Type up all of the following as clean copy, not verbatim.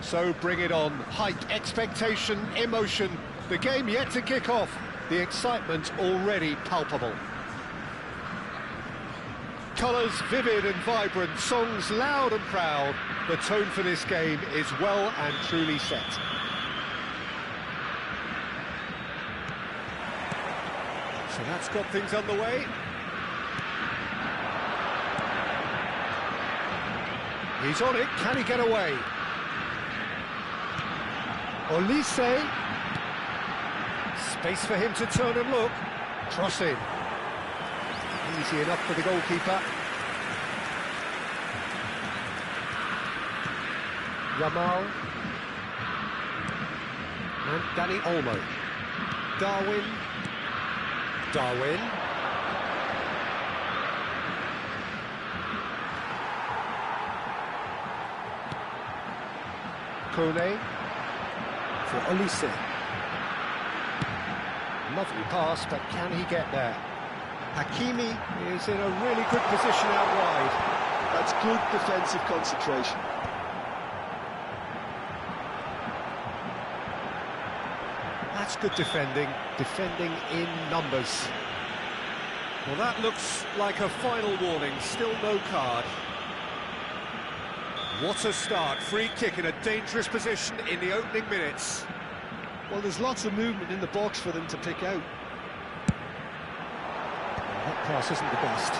So bring it on. Hype, expectation, emotion. The game yet to kick off. The excitement already palpable. Colours vivid and vibrant, songs loud and proud. The tone for this game is well and truly set. So that's got things underway. He's on it, can he get away? Olise. Space for him to turn and look. Cross in. Easy enough for the goalkeeper. Yamal. And Dani Olmo. Darwin. Kane for Olise. Lovely pass, but can he get there? Hakimi is in a really good position out wide. That's good defensive concentration. That's good defending in numbers. Well, that looks like a final warning, still no card. What a start, free kick in a dangerous position in the opening minutes. Well, there's lots of movement in the box for them to pick out. That pass isn't the best.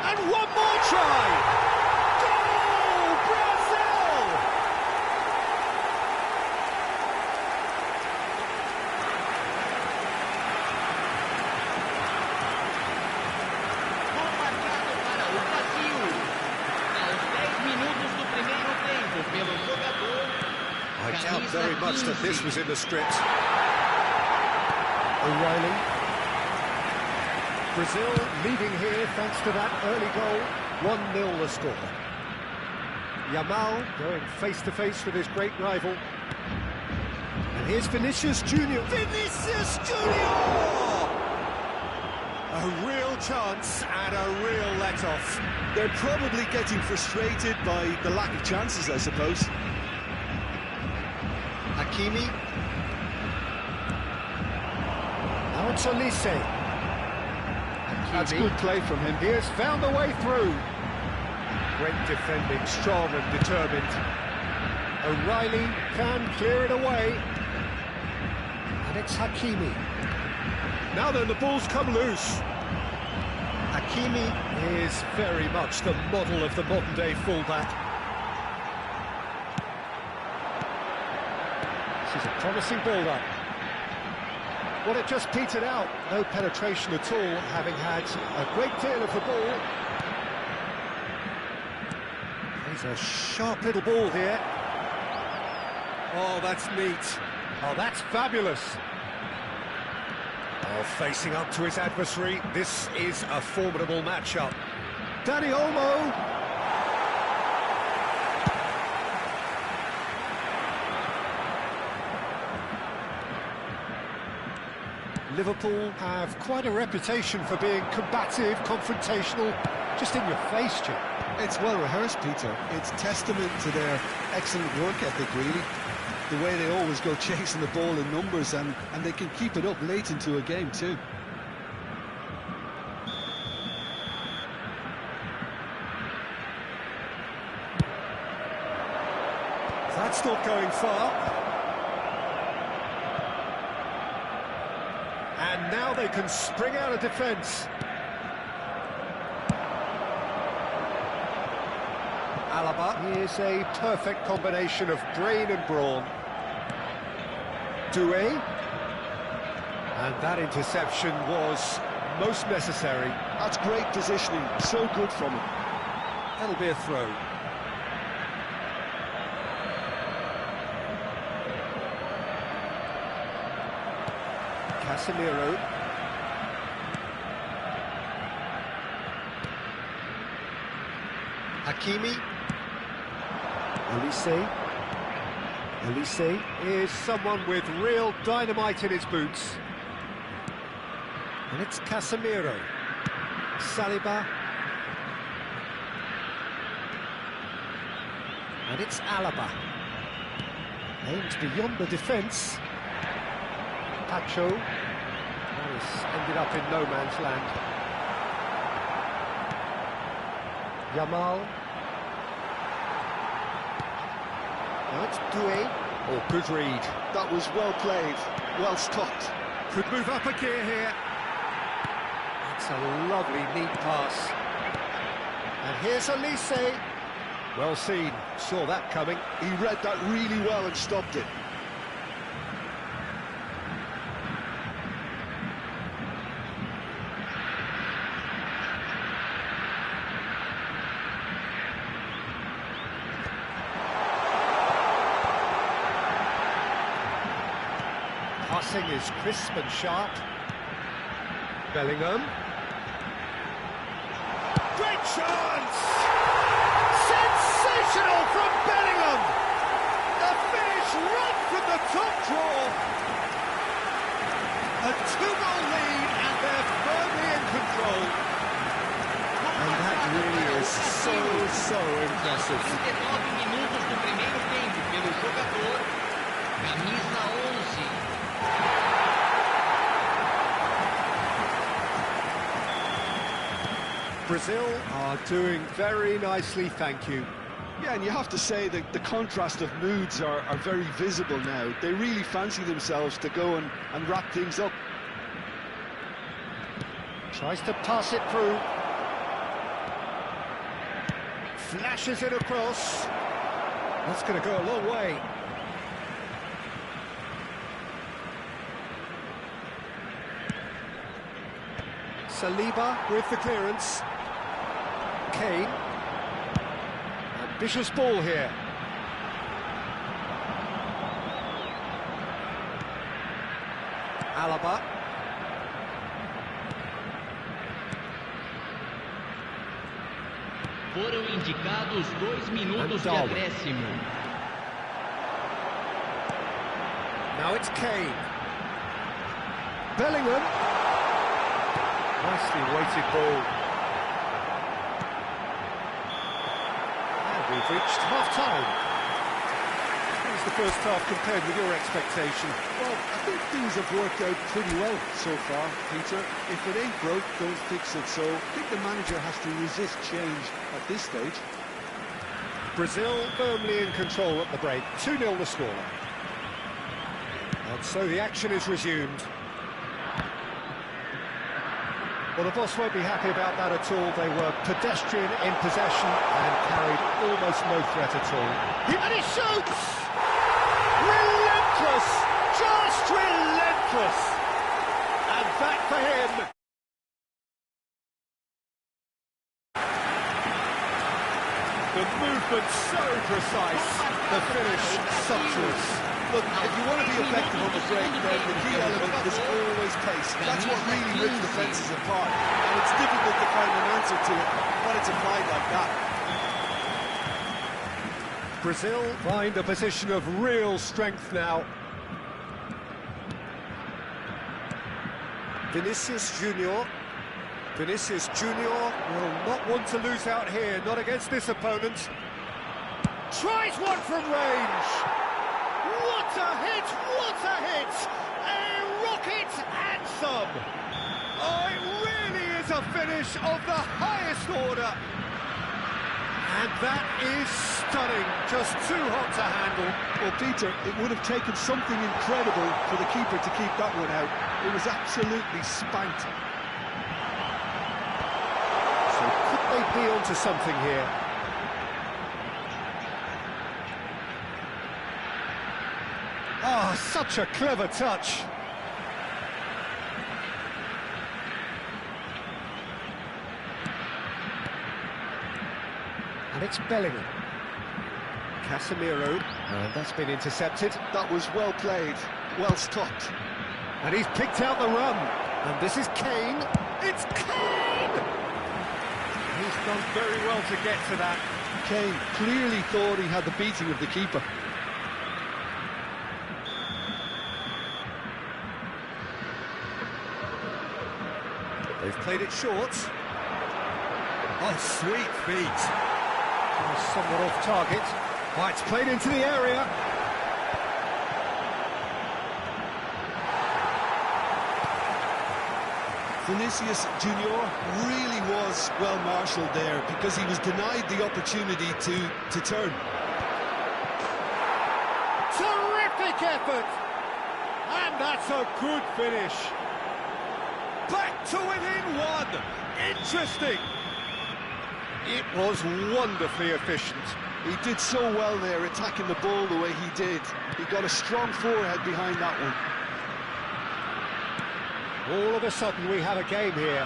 And one more try! Goal! Brazil! Gol marcado para o Brasil. Aos 10 minutos do primeiro tempo pelo jogador. I doubt very much that this was in the script. O'Reilly. Brazil leading here thanks to that early goal. 1-0 the score. Yamal going face-to-face with his great rival. And here's Vinicius Junior. Vinicius Junior! A real chance and a real let-off. They're probably getting frustrated by the lack of chances, I suppose. Hakimi. Now it's Olise. That's good play from him. He has found a way through. Great defending, strong and determined. O'Reilly can clear it away. And it's Hakimi. Now then, the ball's come loose. Hakimi is very much the model of the modern-day fullback. This is a promising build-up. Well, it just petered out. No penetration at all, having had a great deal of the ball. There's a sharp little ball here. Oh, that's neat. Oh, that's fabulous. Oh, facing up to his adversary. This is a formidable matchup. Dani Olmo. Liverpool have quite a reputation for being combative, confrontational, just in your face, Jim. It's well rehearsed, Peter. It's testament to their excellent work ethic, really. The way they always go chasing the ball in numbers, and they can keep it up late into a game too. That's not going far. And now they can spring out of defence. Alaba is a perfect combination of brain and brawn. Doué. And that interception was most necessary. That's great positioning, so good from him. That'll be a throw. Casemiro. Hakimi. Olise. Olise is someone with real dynamite in his boots. And it's Casemiro. Saliba. And it's Alaba. Aimed beyond the defence. Pacho. He's ended up in no man's land. Yamal. Now it's Doué. Oh, good read. That was well played, well stopped. Could move up a gear here. It's a lovely, neat pass. And here's Olise. Well seen, saw that coming. He read that really well and stopped it. Passing is crisp and sharp. Bellingham. Great chance! Sensational from Bellingham! A finish right from the top draw. A 2-goal lead and they're firmly in control. And that really is so impressive. 39 minutos do primeiro tempo pelo jogador, camisa 11. Brazil are doing very nicely, thank you. Yeah, and you have to say that the contrast of moods are very visible now. They really fancy themselves to go and wrap things up. Tries to pass it through. Flashes it across. That's going to go a long way. Saliba with the clearance. Kane. Ambitious ball here. Alaba. Foram indicados 2 minutos de acréscimo. Now it's Kane. Bellingham. Nicely weighted ball. And we've reached half-time. How's the first half compared with your expectation? Well, I think things have worked out pretty well so far, Peter. If it ain't broke, don't fix it. So I think the manager has to resist change at this stage. Brazil firmly in control at the break. 2-0 the score. And so the action is resumed. Well, the boss won't be happy about that at all. They were pedestrian in possession and carried almost no threat at all. And he shoots! Relentless! Just relentless! And that for him! The movement so precise, the finish sumptuous. Look, if you want to be effective on the break, then the key element is always pace. That's what really rips defences apart. And it's difficult to find an answer to it when it's applied like that. Brazil find a position of real strength now. Vinicius Junior. Vinicius Junior will not want to lose out here, not against this opponent. Tries one from range. What a hit! What a hit! A rocket and some! Oh, it really is a finish of the highest order. And that is stunning. Just too hot to handle. Well, Peter, it would have taken something incredible for the keeper to keep that one out. It was absolutely spanked. So could they be onto something here? Ah, such a clever touch. And it's Bellingham. Casemiro, and that's been intercepted. That was well played, well stopped. And he's picked out the run. And this is Kane. It's Kane! He's done very well to get to that. Kane clearly thought he had the beating of the keeper. They've played it short. Oh, sweet feet. Oh, somewhat off target. Oh, it's played into the area. Vinicius Junior really was well marshalled there because he was denied the opportunity to turn. Terrific effort! And that's a good finish. Back to within one. Interesting. It was wonderfully efficient. He did so well there, attacking the ball the way he did. He got a strong forehead behind that one. All of a sudden we have a game here.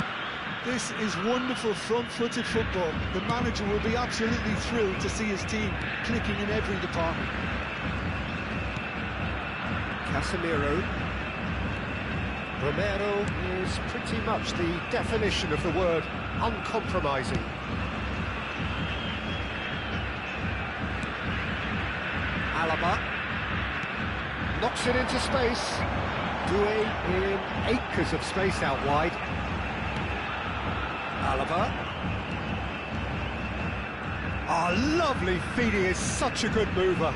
This is wonderful front-footed football. The manager will be absolutely thrilled to see his team clicking in every department. Casemiro. Romero is pretty much the definition of the word uncompromising. Alaba knocks it into space. Doué in acres of space out wide. Alaba. Lovely feed. He is such a good mover.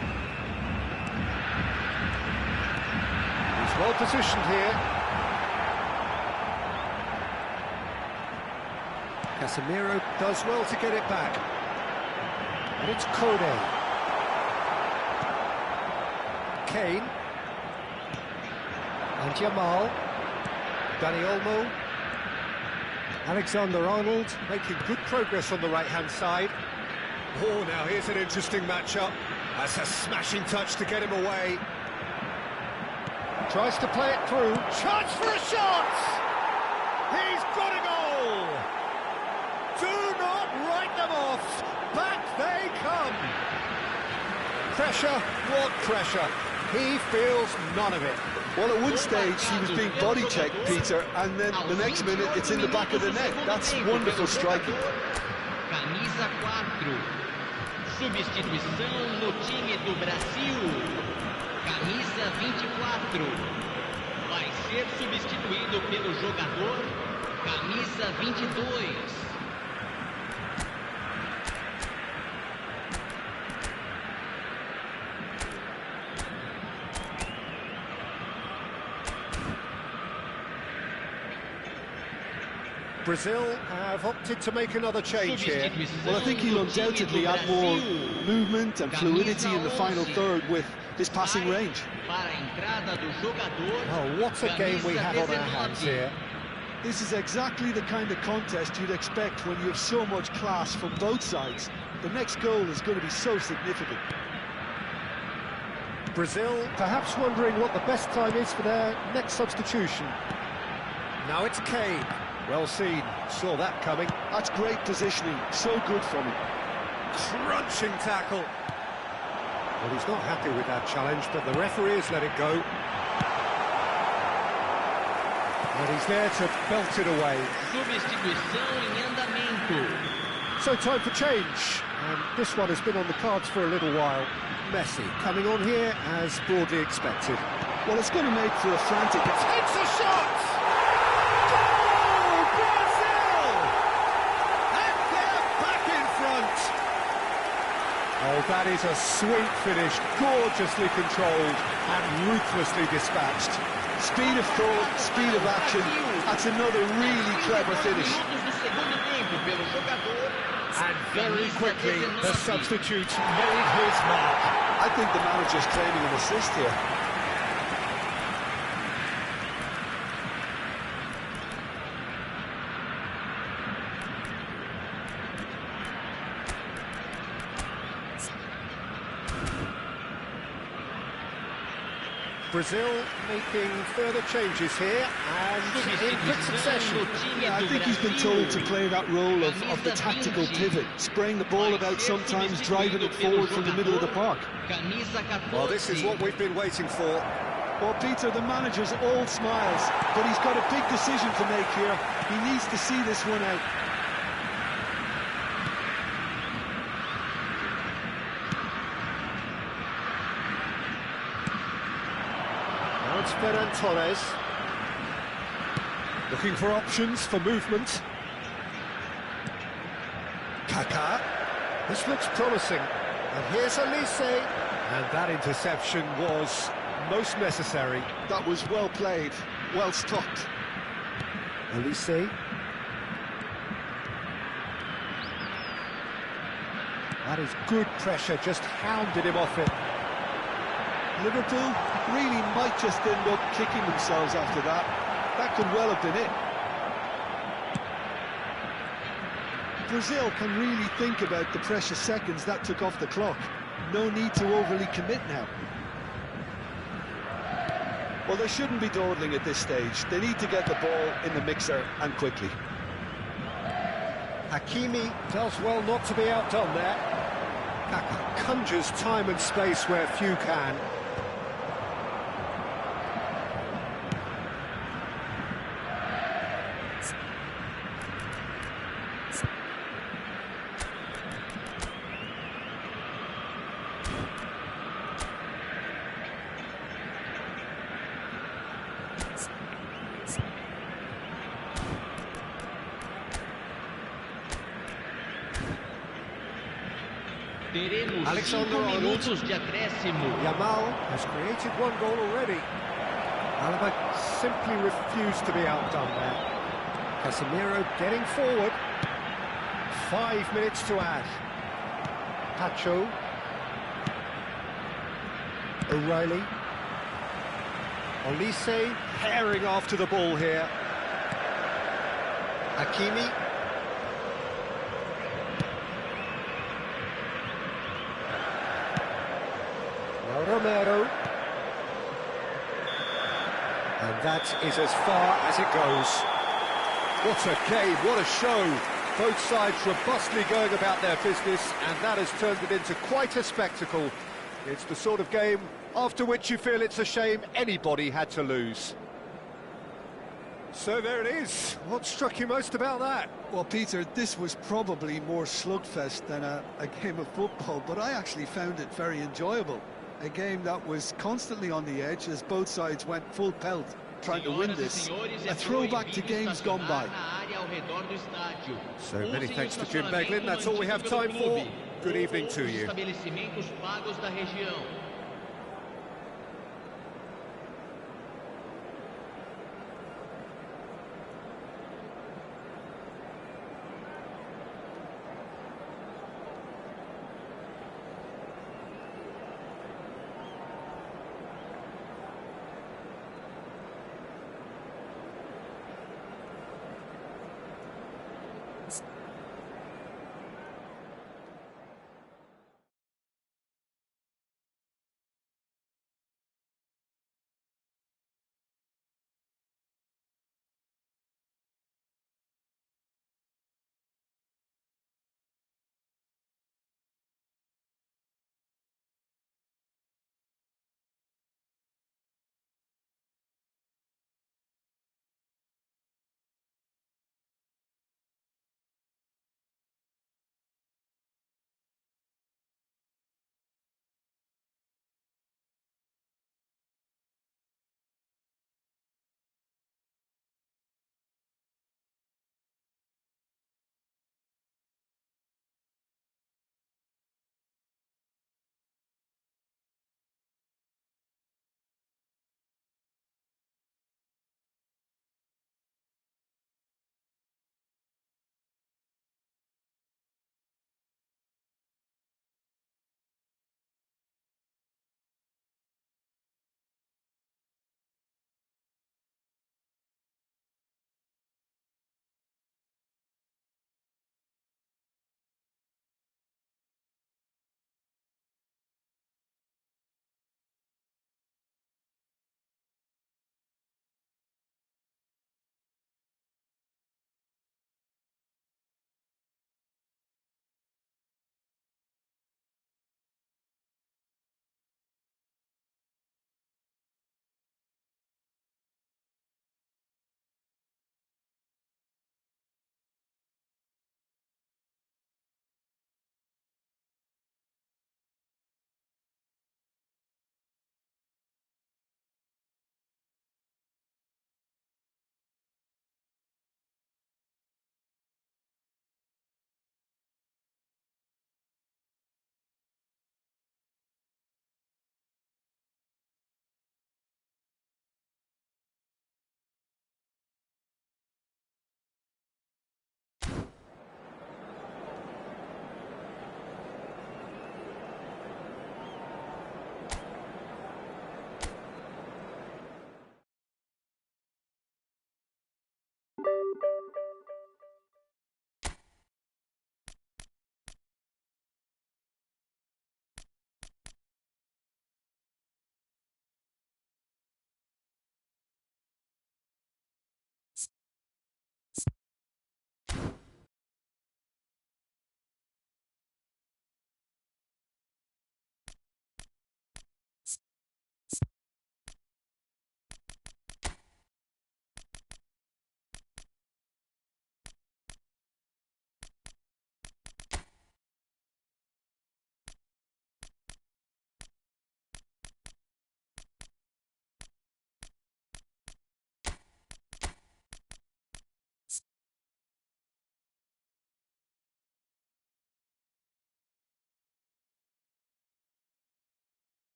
He's well positioned here. Casemiro does well to get it back. And it's Kane. Kane. And Jamal. Dani Olmo. Alexander-Arnold making good progress on the right-hand side. Oh, now here's an interesting matchup. That's a smashing touch to get him away. Tries to play it through. Chance for a shot! He's got a goal! Do not write them off. Back they come. Pressure, what pressure? He feels none of it. Well, at one stage he was being body-checked, Peter, and then the next minute it's in the back of the net. That's wonderful striking. Camisa 4. Substituição no time do Brasil. Camisa 24. Vai ser substituído pelo jogador camisa 22. Brazil have opted to make another change here. Well, I think he'll undoubtedly add more movement and fluidity in the final third with his passing range. Oh, what a game we have on our hands here. This is exactly the kind of contest you'd expect when you have so much class from both sides. The next goal is going to be so significant. Brazil perhaps wondering what the best time is for their next substitution. Now it's Kane. Well seen, saw that coming. That's great positioning, so good from him. Crunching tackle. Well, he's not happy with that challenge, but the referee has let it go. And he's there to belt it away. Substituição em andamento. So time for change, and this one has been on the cards for a little while. Messi coming on here as broadly expected. Well, it's going to make for a frantic... Takes a shot! Oh, that is a sweet finish, gorgeously controlled and ruthlessly dispatched. Speed of thought, speed of action, that's another really clever finish. And very quickly, the substitute made his mark. I think the manager's claiming an assist here. Brazil making further changes here, and in quick succession. Yeah, I think he's been told to play that role of the tactical pivot, spraying the ball about sometimes, driving it forward from the middle of the park. Well, this is what we've been waiting for. Well, Peter, the manager's all smiles, but he's got a big decision to make here. He needs to see this one out. Now it's Ferrán Torres. Looking for options for movement. Kaká. This looks promising. And here's Olise. And that interception was most necessary. That was well played, well stopped. Olise. That is good pressure, just hounded him off it. Liverpool really might just end up kicking themselves after that. That could well have been it. Brazil can really think about the precious seconds that took off the clock. No need to overly commit now. Well, they shouldn't be dawdling at this stage. They need to get the ball in the mixer and quickly. Hakimi does well not to be outdone there. Kaká conjures time and space where few can. Teremos Alexander 5 Arnold. minutos de acréscimo. Yamal has created one goal already. Alaba simply refused to be outdone there. Casemiro getting forward. 5 minutes to add. Pacho. O'Reilly. Olise herring after the ball here. Hakimi. Romero, and that is as far as it goes. What a game, what a show. Both sides robustly going about their business, and that has turned it into quite a spectacle. It's the sort of game after which you feel it's a shame anybody had to lose. So there it is. What struck you most about that? Well, Peter, this was probably more slugfest than a game of football, but I actually found it very enjoyable. A game that was constantly on the edge as both sides went full pelt trying to win this. A throwback to games gone by. So many thanks to Jim Beglin. That's all we have time for. Good evening to you.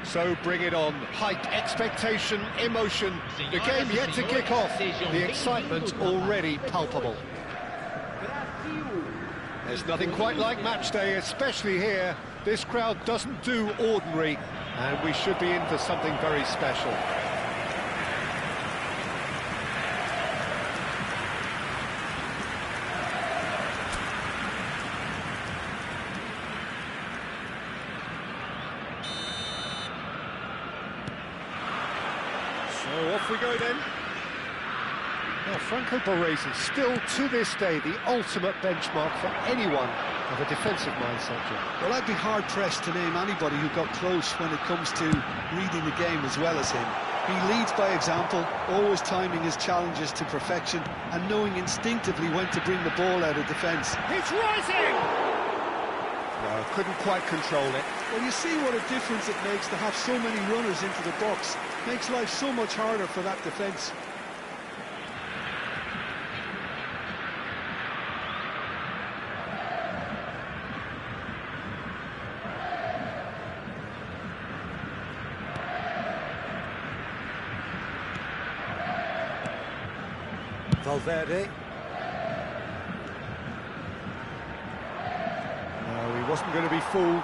So bring it on. Hype, expectation, emotion. The game yet to kick off. The excitement already palpable. There's nothing quite like match day, especially here. This crowd doesn't do ordinary, and we should be in for something very special. So off we go then. Now, Franco Baresi is still, to this day, the ultimate benchmark for anyone of a defensive mindset. Well, I'd be hard-pressed to name anybody who got close when it comes to reading the game as well as him. He leads by example, always timing his challenges to perfection and knowing instinctively when to bring the ball out of defence. It's rising! No, couldn't quite control it. Well, you see what a difference it makes to have so many runners into the box. Makes life so much harder for that defence. Valverde. No, he wasn't going to be fooled.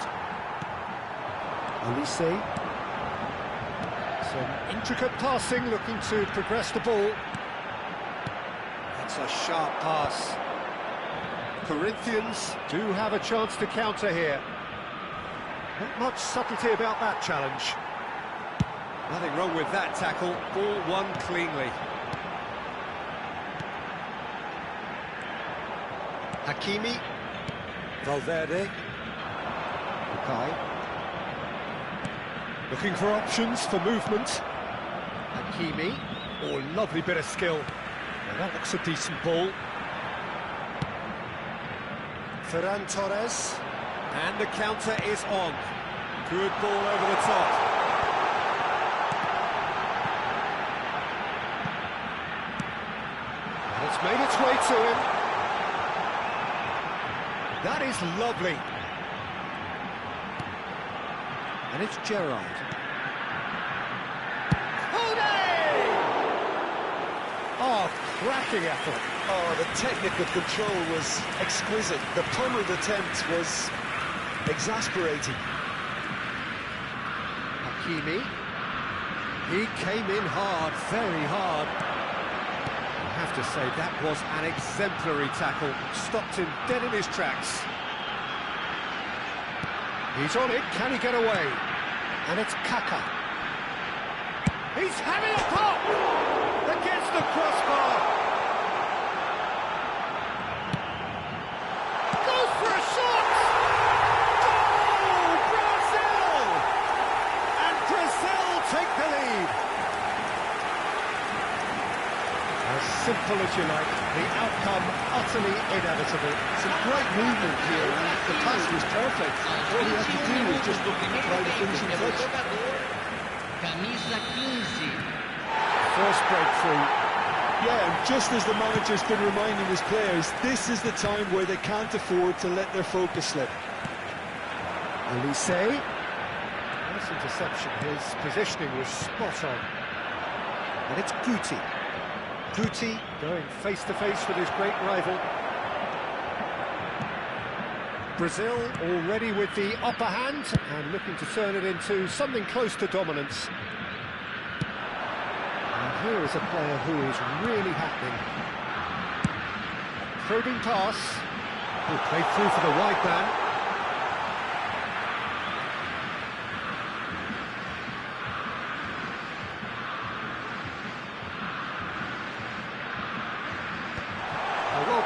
Olise. Some intricate passing, looking to progress the ball. That's a sharp pass. Corinthians do have a chance to counter here. Not much subtlety about that challenge. Nothing wrong with that tackle. Ball won cleanly. Hakimi, Valverde, Kaká, looking for options for movement. Hakimi, oh, lovely bit of skill. Now that looks a decent ball. Ferrán Torres, and the counter is on. Good ball over the top. And it's made its way to him. That is lovely. And it's Gerrard. Oh, cracking effort. Oh, the technical control was exquisite. The pummeled attempt was exasperating. Hakimi. He came in hard, very hard. I have to say, that was an exemplary tackle. Stopped him dead in his tracks. He's on it, can he get away? And it's Kaká. He's having a pop! Against the crossbar! Goes for a shot! Goal! Brazil! And Brazil take the lead. As simple as you like, the outcome utterly inevitable. Some great movement here, and the pass was perfect. All he had to do was just apply the finishing touch. Camisa 15. First breakthrough. Yeah, and just as the manager's been reminding his players, this is the time where they can't afford to let their focus slip. Olise. Nice interception. His positioning was spot on. And it's Guti. Guti going face-to-face with his great rival. Brazil already with the upper hand and looking to turn it into something close to dominance. And here is a player who is really happening. Probing pass. Oh, played through for the wide man.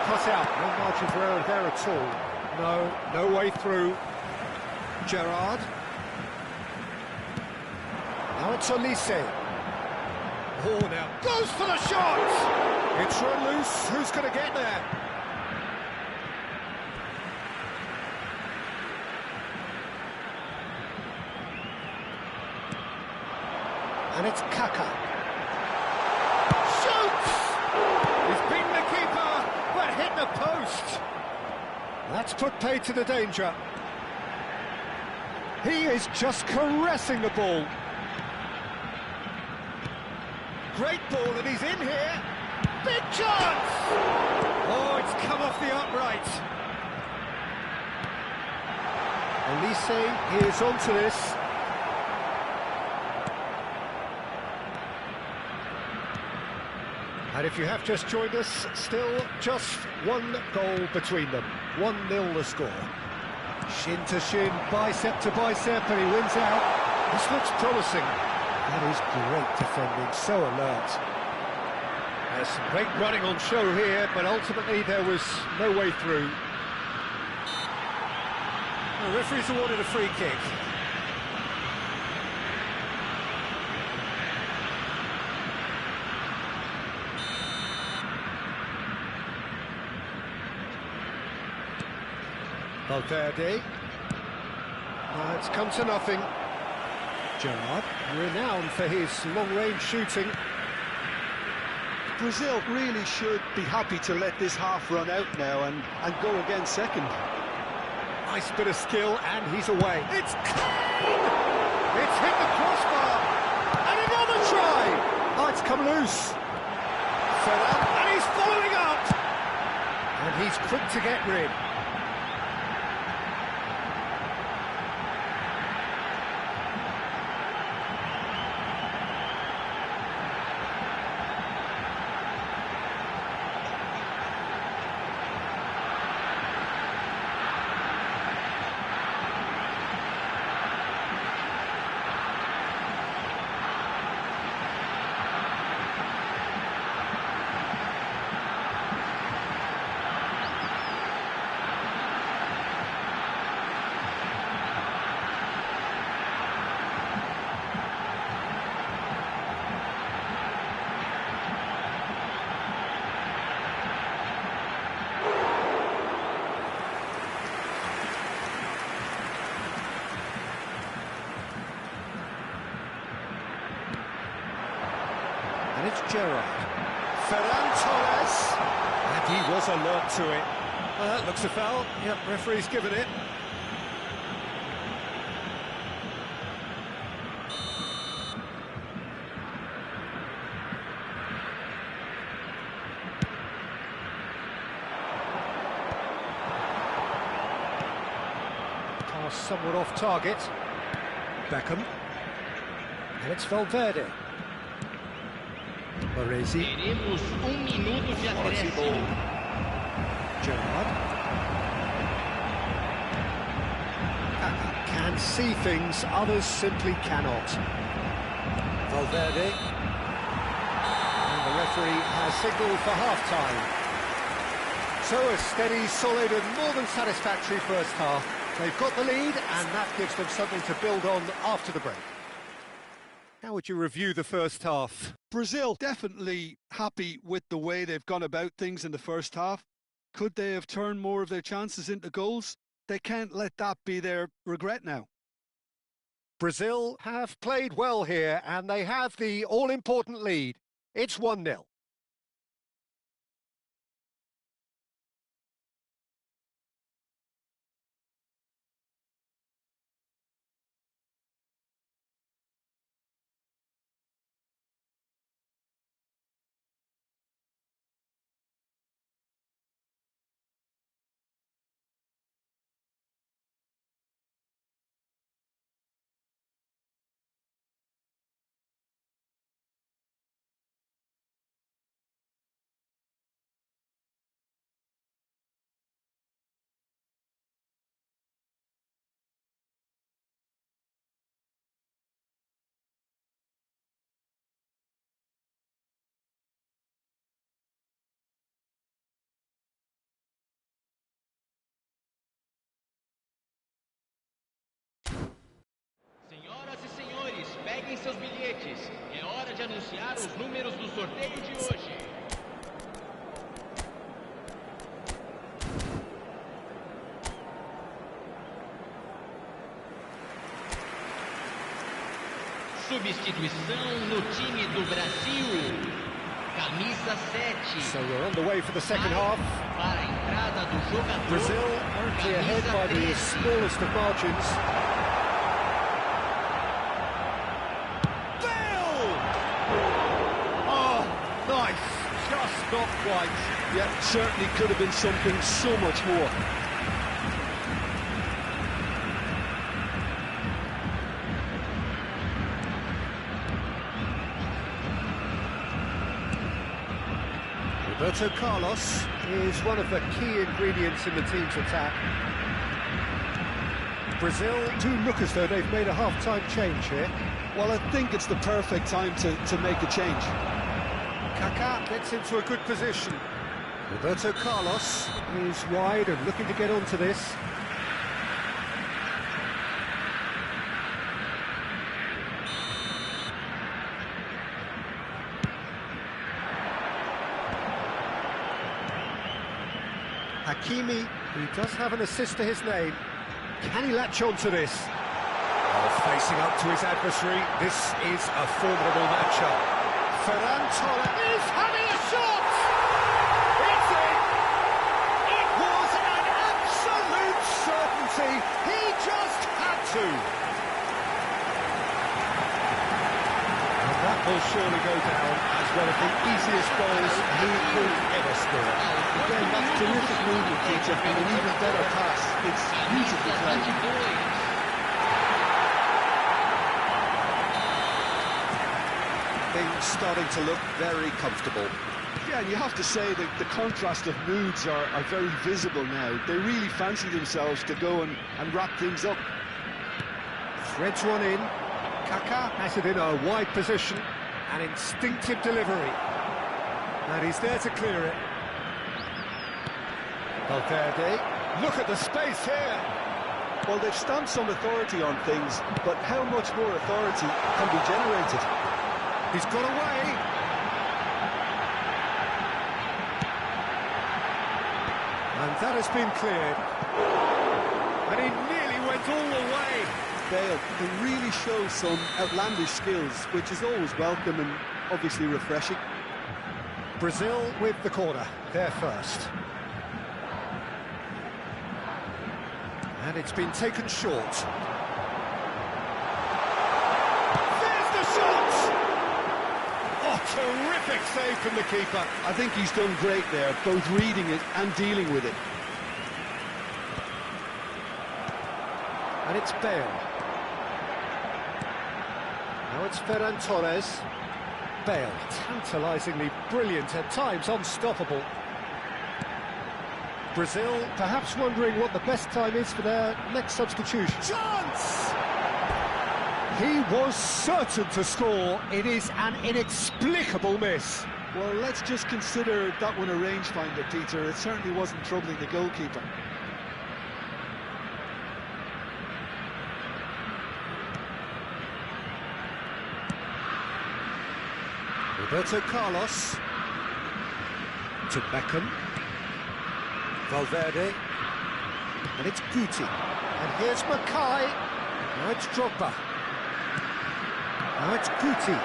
Cut out, no margin for error there at all. No way through. Gerrard. Now it's Olise. Oh, now goes for the shot! It's run loose, who's going to get there? And it's Kaká. Shoots! He's beaten the keeper, but hit the post. That's put paid to the danger. He is just caressing the ball. Great ball, and he's in here. Big chance! Oh, it's come off the upright. Olise is onto this. And if you have just joined us, still just one goal between them. 1-0 the score. Shin to shin, bicep to bicep, and he wins out. This looks promising. That is great defending, so alert. There's some great running on show here, but ultimately there was no way through. The referee's awarded a free kick. Valverde. It's come to nothing. Gerrard, renowned for his long-range shooting. Brazil really should be happy to let this half run out now and go again second. Nice bit of skill, and he's away. It's Kane! It's hit the crossbar! And another try! Oh, it's come loose. Ferrán, and he's following up! And he's quick to get rid. And it's Gerrard. Ferrán Torres. And he was alert to it. Well, that looks a foul. Yep, referee's given it. Pass somewhat off target. Beckham. And it's Valverde. Olise. Teremos minuto de acréscimo. Gerrard. Kaká can see things others simply cannot. Valverde. And the referee has signalled for half-time. So a steady, solid and more than satisfactory first half. They've got the lead and that gives them something to build on after the break. How would you review the first half? Brazil definitely happy with the way they've gone about things in the first half. Could they have turned more of their chances into goals? They can't let that be their regret now. Brazil have played well here and they have the all-important lead. It's 1-0. Senhoras e senhores, peguem seus bilhetes. É hora de anunciar os números do sorteio de hoje. Substituição no time do Brasil. Camisa 7. So we're on the way for the second half. Para a entrada do jogador. Brazil currently ahead by the smallest of margins. Not quite. Yeah, certainly could have been something so much more. Roberto Carlos is one of the key ingredients in the team's attack. Brazil do look as though they've made a half-time change here. Well, I think it's the perfect time to make a change. Kaká gets into a good position. Roberto Carlos is wide and looking to get onto this. Hakimi, who does have an assist to his name. Can he latch on to this? Oh, facing up to his adversary, this is a formidable matchup. Ferrán Torres is having a shot! It's in! It was an absolute certainty. He just had to. And that will surely go down as one of the easiest goals he could ever score. Again, that's terrific movement, Peter, and an even better pass. It's beautifully played. Things starting to look very comfortable. Yeah, and you have to say that the contrast of moods are very visible now. They really fancy themselves to go and wrap things up. Threads one in. Kaká has it in a wide position. An instinctive delivery. And he's there to clear it. Valverde. Look at the space here. Well, they've stamped some authority on things, but how much more authority can be generated? He's got away. And that has been cleared. And he nearly went all the way. Bale can really show some outlandish skills, which is always welcome and obviously refreshing. Brazil with the corner, they're first. And it's been taken short. There's the shot! Oh, terrific save from the keeper. I think he's done great there, both reading it and dealing with it. And it's Bale. Now it's Ferrán Torres. Bale, tantalisingly brilliant, at times unstoppable. Brazil perhaps wondering what the best time is for their next substitution. Chance! He was certain to score. It is an inexplicable miss. Well, let's just consider that one a rangefinder, Peter. It certainly wasn't troubling the goalkeeper. Roberto Carlos to Beckham. Valverde, and it's Guti, and here's Mackay, now it's Drogba, now it's Guti,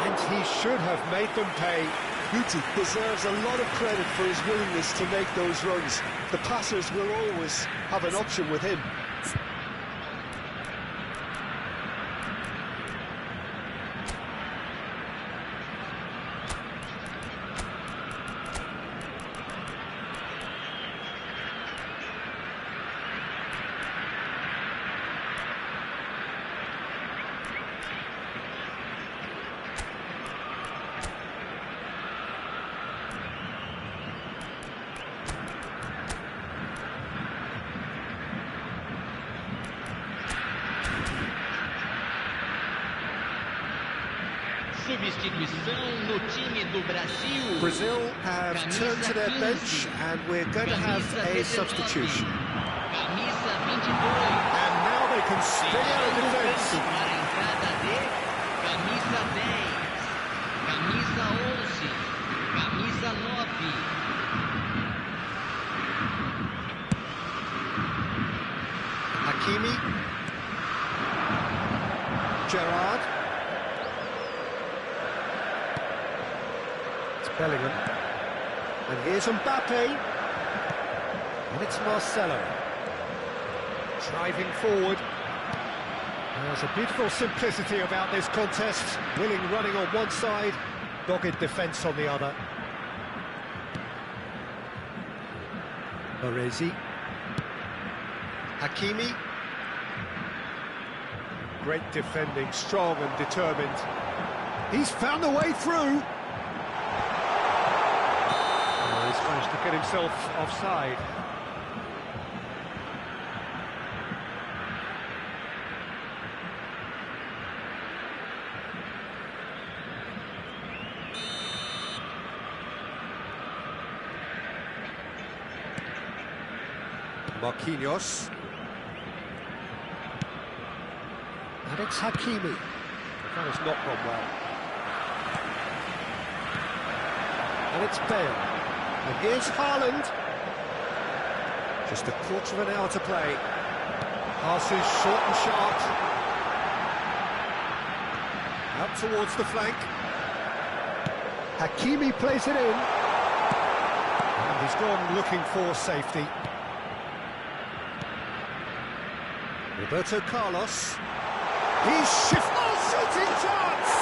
and he should have made them pay. Guti deserves a lot of credit for his willingness to make those runs. The passers will always have an option with him. Substituição no time do Brasil. Brazil have turned to their bench and we're going to have a substitution. Camisa 22. And now they can spin out of defence. Para a entrada de camisa 10, camisa 11, camisa 9. Hakimi. Gerrard. Bellingham, and here's Mbappé, and it's Marcelo, driving forward. There's a beautiful simplicity about this contest, Willing running on one side, Dogged defence on the other. Olise. Hakimi. Great defending, strong and determined. He's found a way through. Oh, he's managed to get himself offside. Marquinhos. And it's Hakimi. That has not gone well. And it's Bale. And here's Haaland. Just a quarter of an hour to play. Passes short and sharp. Out towards the flank. Hakimi plays it in. And he's gone looking for safety. Roberto Carlos. He's shifted. Oh, shooting chance!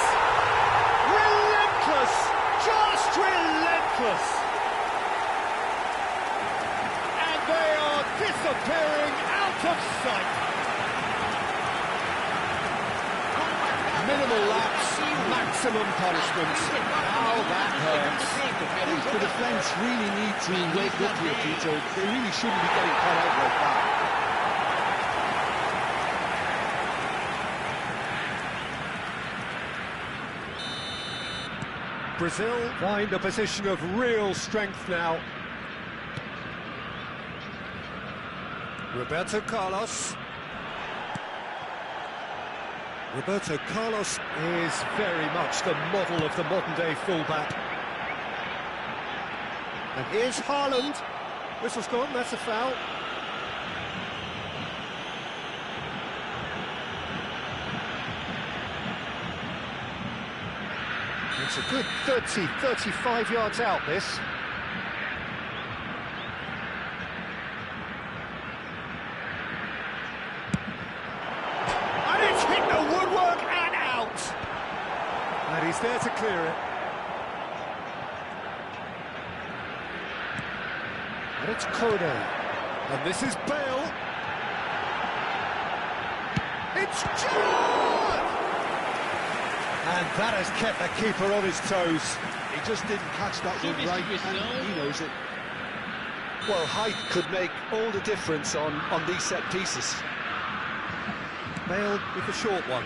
Relentless! Just relentless! And they are disappearing out of sight. Minimal lapse, maximum punishment. How that hurts. I think the defence really need to wake up here, Peter. They really shouldn't be getting caught out like that. Brazil find a position of real strength now. Roberto Carlos. Roberto Carlos is very much the model of the modern-day fullback. And here's Haaland. Whistle's gone, that's a foul. It's a good 30, 35 yards out, this. And it's hit the woodwork and out. And he's there to clear it. And it's Kane. And this is Bale. It's Gerrard! And that has kept the keeper on his toes. He just didn't catch that one right, and he knows it. Well, height could make all the difference on these set pieces. Bale with the short one.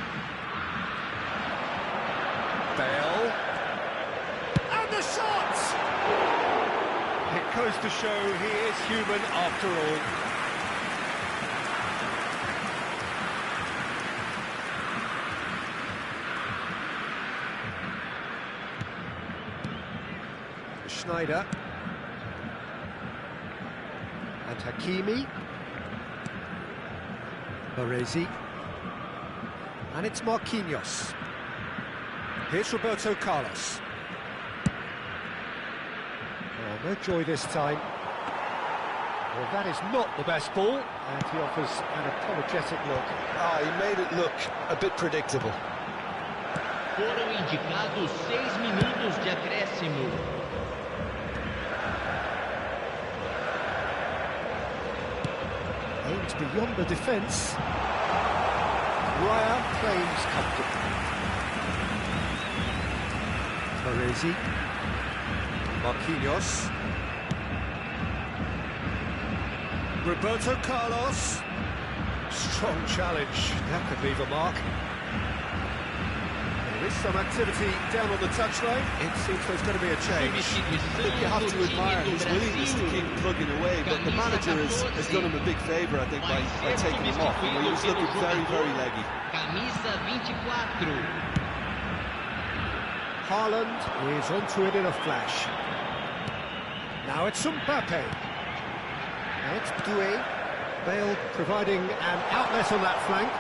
Bale. And the shot! It goes to show he is human after all. Schneider. And Hakimi. Olise. And it's Marquinhos. Here's Roberto Carlos. Oh, no joy this time. Well, that is not the best ball, and he offers an apologetic look. He made it look a bit predictable. Foram indicados 6 minutos de acréscimo. Aims beyond the defence. Raya claims comfortably. Olise. Marquinhos. Roberto Carlos. Strong challenge. That could leave a mark. There is some activity down on the touchline. It seems there's going to be a change. I think you have to admire his willingness to keep plugging away, but the manager has done him a big favour, I think, by taking him off. You know, he was looking very, very leggy. Camisa 24. Haaland is onto it in a flash. Now it's Mbappé. Now it's Doué. Bale providing an outlet on that flank.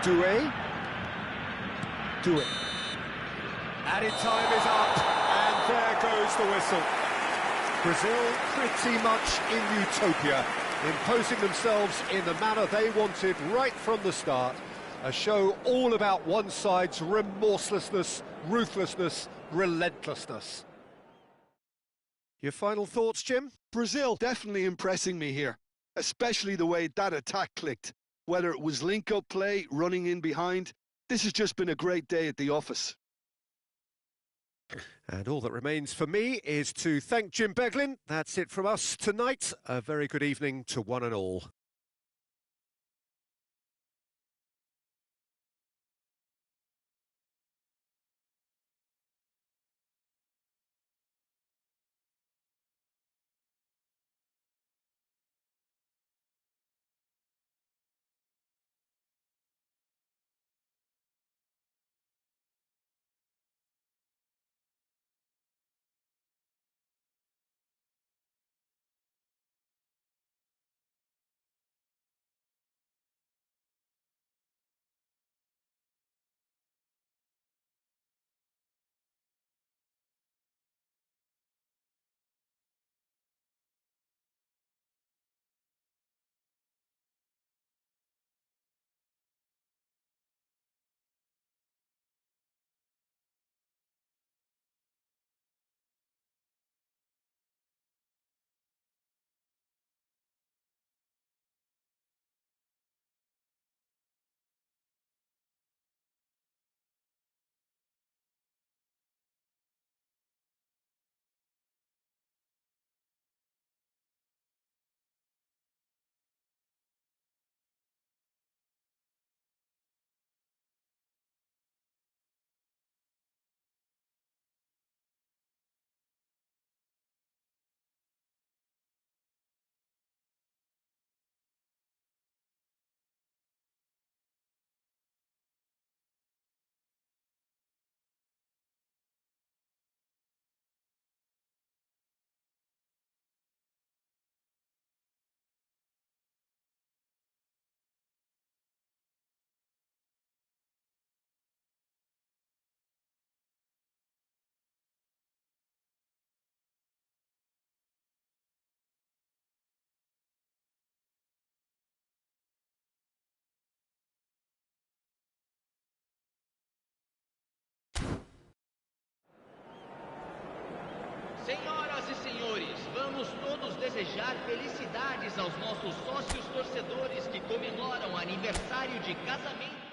Doué. Added time is up, and there goes the whistle. Brazil pretty much in utopia, imposing themselves in the manner they wanted right from the start. A show all about one side's remorselessness, ruthlessness, relentlessness. Your final thoughts, Jim? Brazil definitely impressing me here, especially the way that attack clicked. Whether it was link-up play, running in behind, this has just been a great day at the office. And all that remains for me is to thank Jim Beglin. That's it from us tonight. A very good evening to one and all. Senhoras e senhores, vamos todos desejar felicidades aos nossos sócios torcedores que comemoram aniversário de casamento.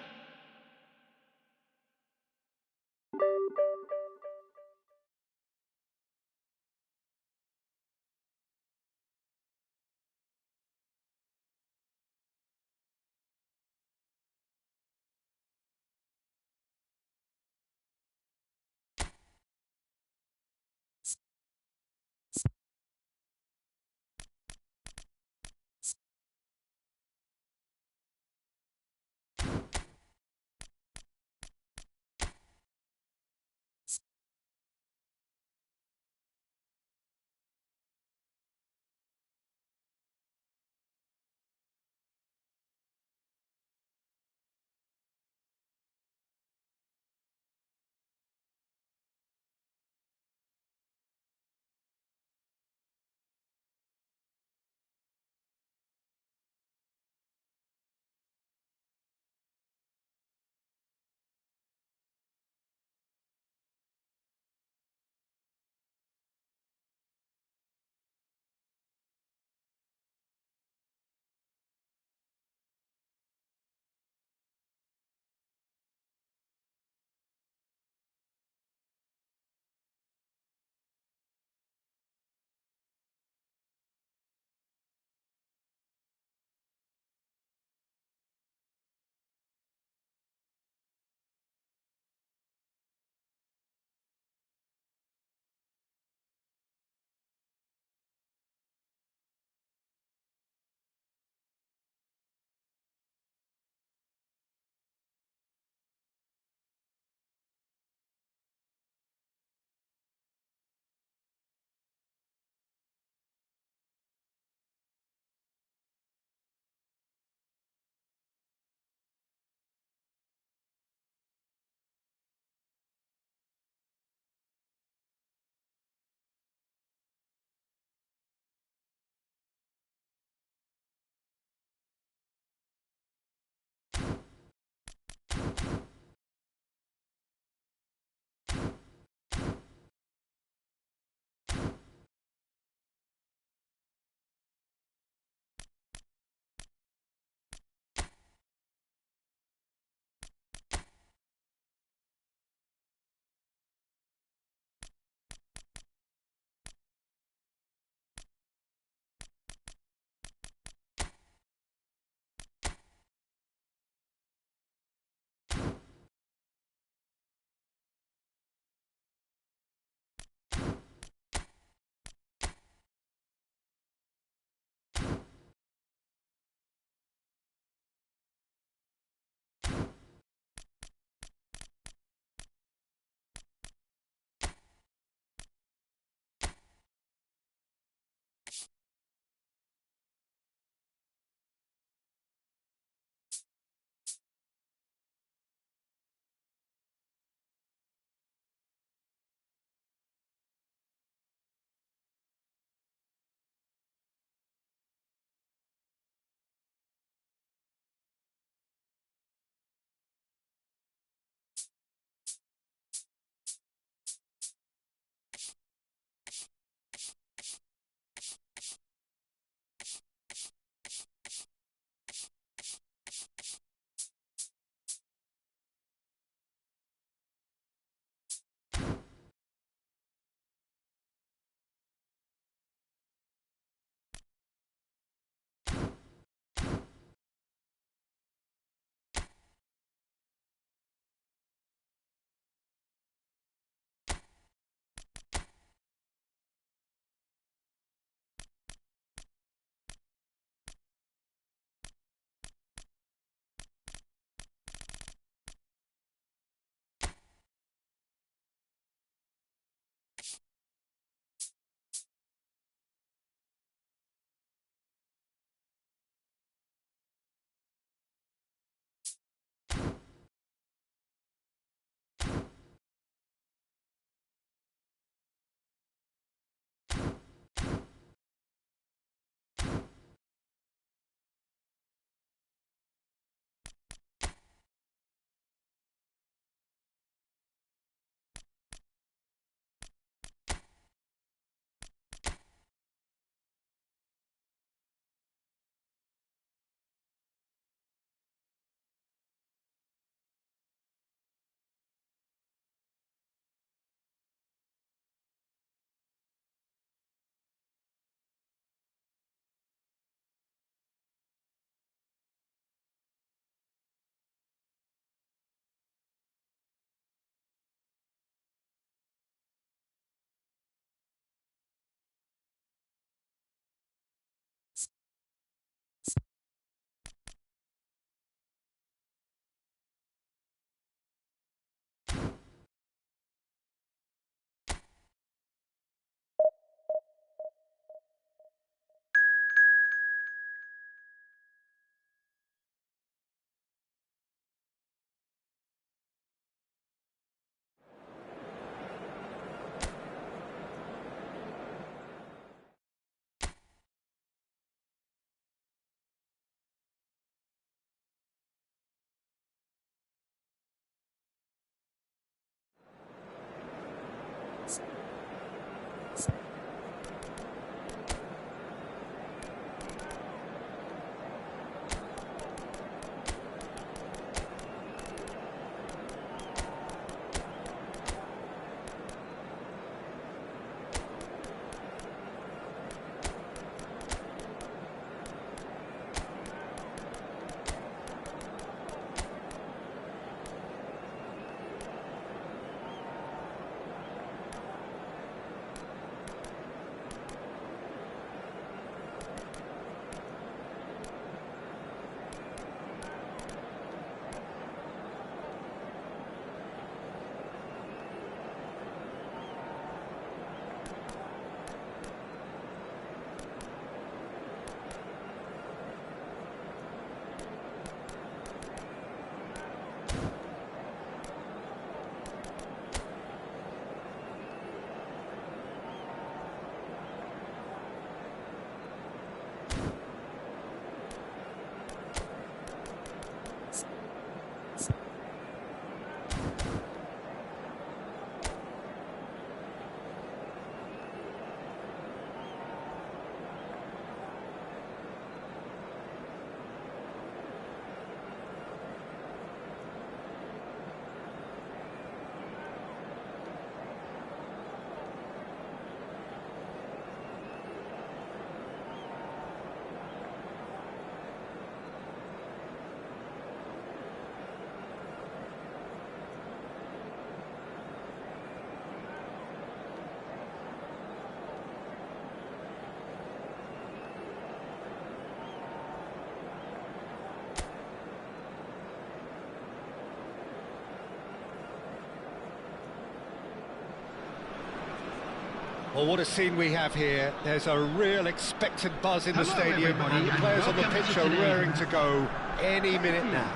Well, what a scene we have here. There's a real expectant buzz in the stadium, and the players on the pitch are raring to go any minute now.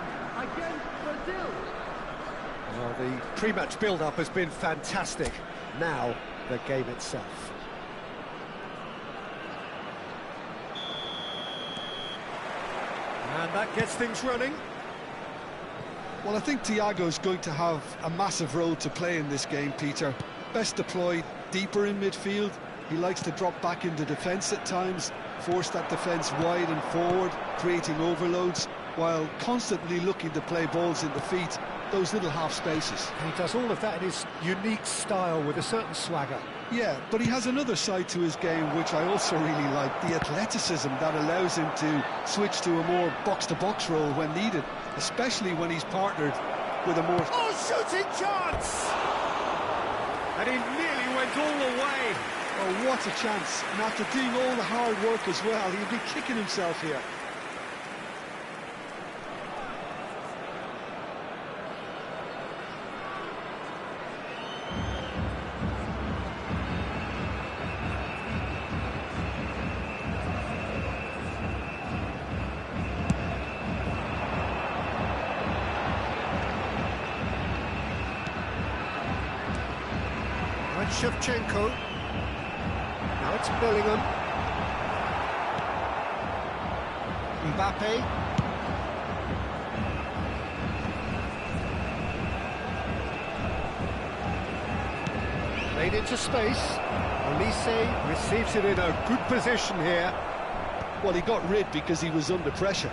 Well, the pre-match build-up has been fantastic. Now, the game itself. And that gets things running. Well, I think Thiago's going to have a massive role to play in this game, Peter. Best deployed deeper in midfield. He likes to drop back into defence at times, force that defence wide and forward, creating overloads, while constantly looking to play balls into feet, those little half spaces. And he does all of that in his unique style with a certain swagger. Yeah, but he has another side to his game which I also really like, the athleticism that allows him to switch to a more box-to-box role when needed, especially when he's partnered with a more... Oh, shooting chance! And he nearly went all the way. Oh, what a chance. And after doing all the hard work as well, he'll be kicking himself here. Shevchenko. Now it's Bellingham. Mbappé. Played into space. Olise receives it in a good position here. Well, he got rid because he was under pressure.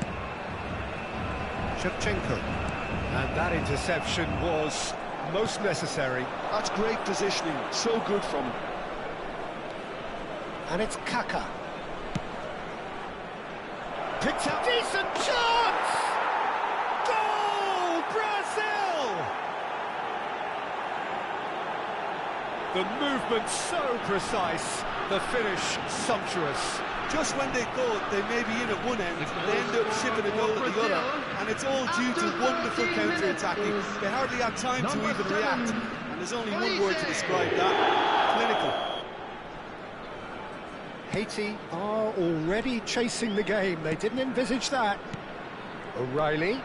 Shevchenko. And that interception was most necessary. That's great positioning, so good from him. And it's Kaká. Picked up, decent chance! Goal, Brazil! The movement so precise, the finish sumptuous. Just when they thought they may be in at one end, they end up shipping a goal at the other, and it's all due to wonderful counter-attacking. They hardly had time to even react, and there's only one word to describe that: clinical. Haiti are already chasing the game. They didn't envisage that. O'Reilly.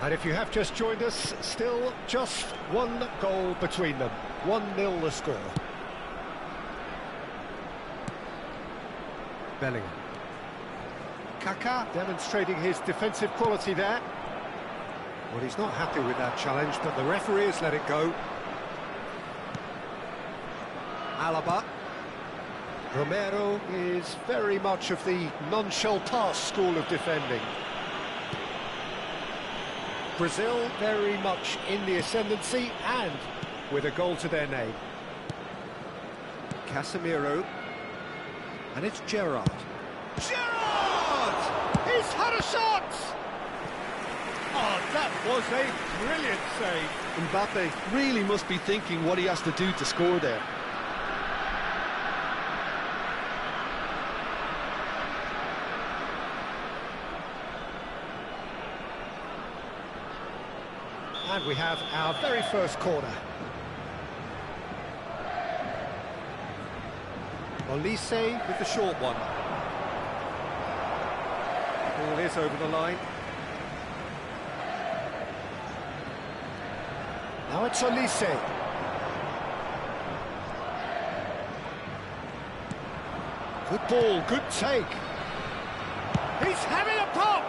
And if you have just joined us, still just one goal between them. 1-0 the score. Bellingham. Kaká demonstrating his defensive quality there. Well, he's not happy with that challenge, but the referee has let it go. Alaba. Romero is very much of the non-shell pass school of defending. Brazil very much in the ascendancy and with a goal to their name. Casemiro. And it's Gerrard. Gerrard! He's had a shot! Oh, that was a brilliant save. Mbappé really must be thinking what he has to do to score there. And we have our very first corner. Olise with the short one. Ball is over the line. Now it's Olise. Good ball, good take. He's having a pop!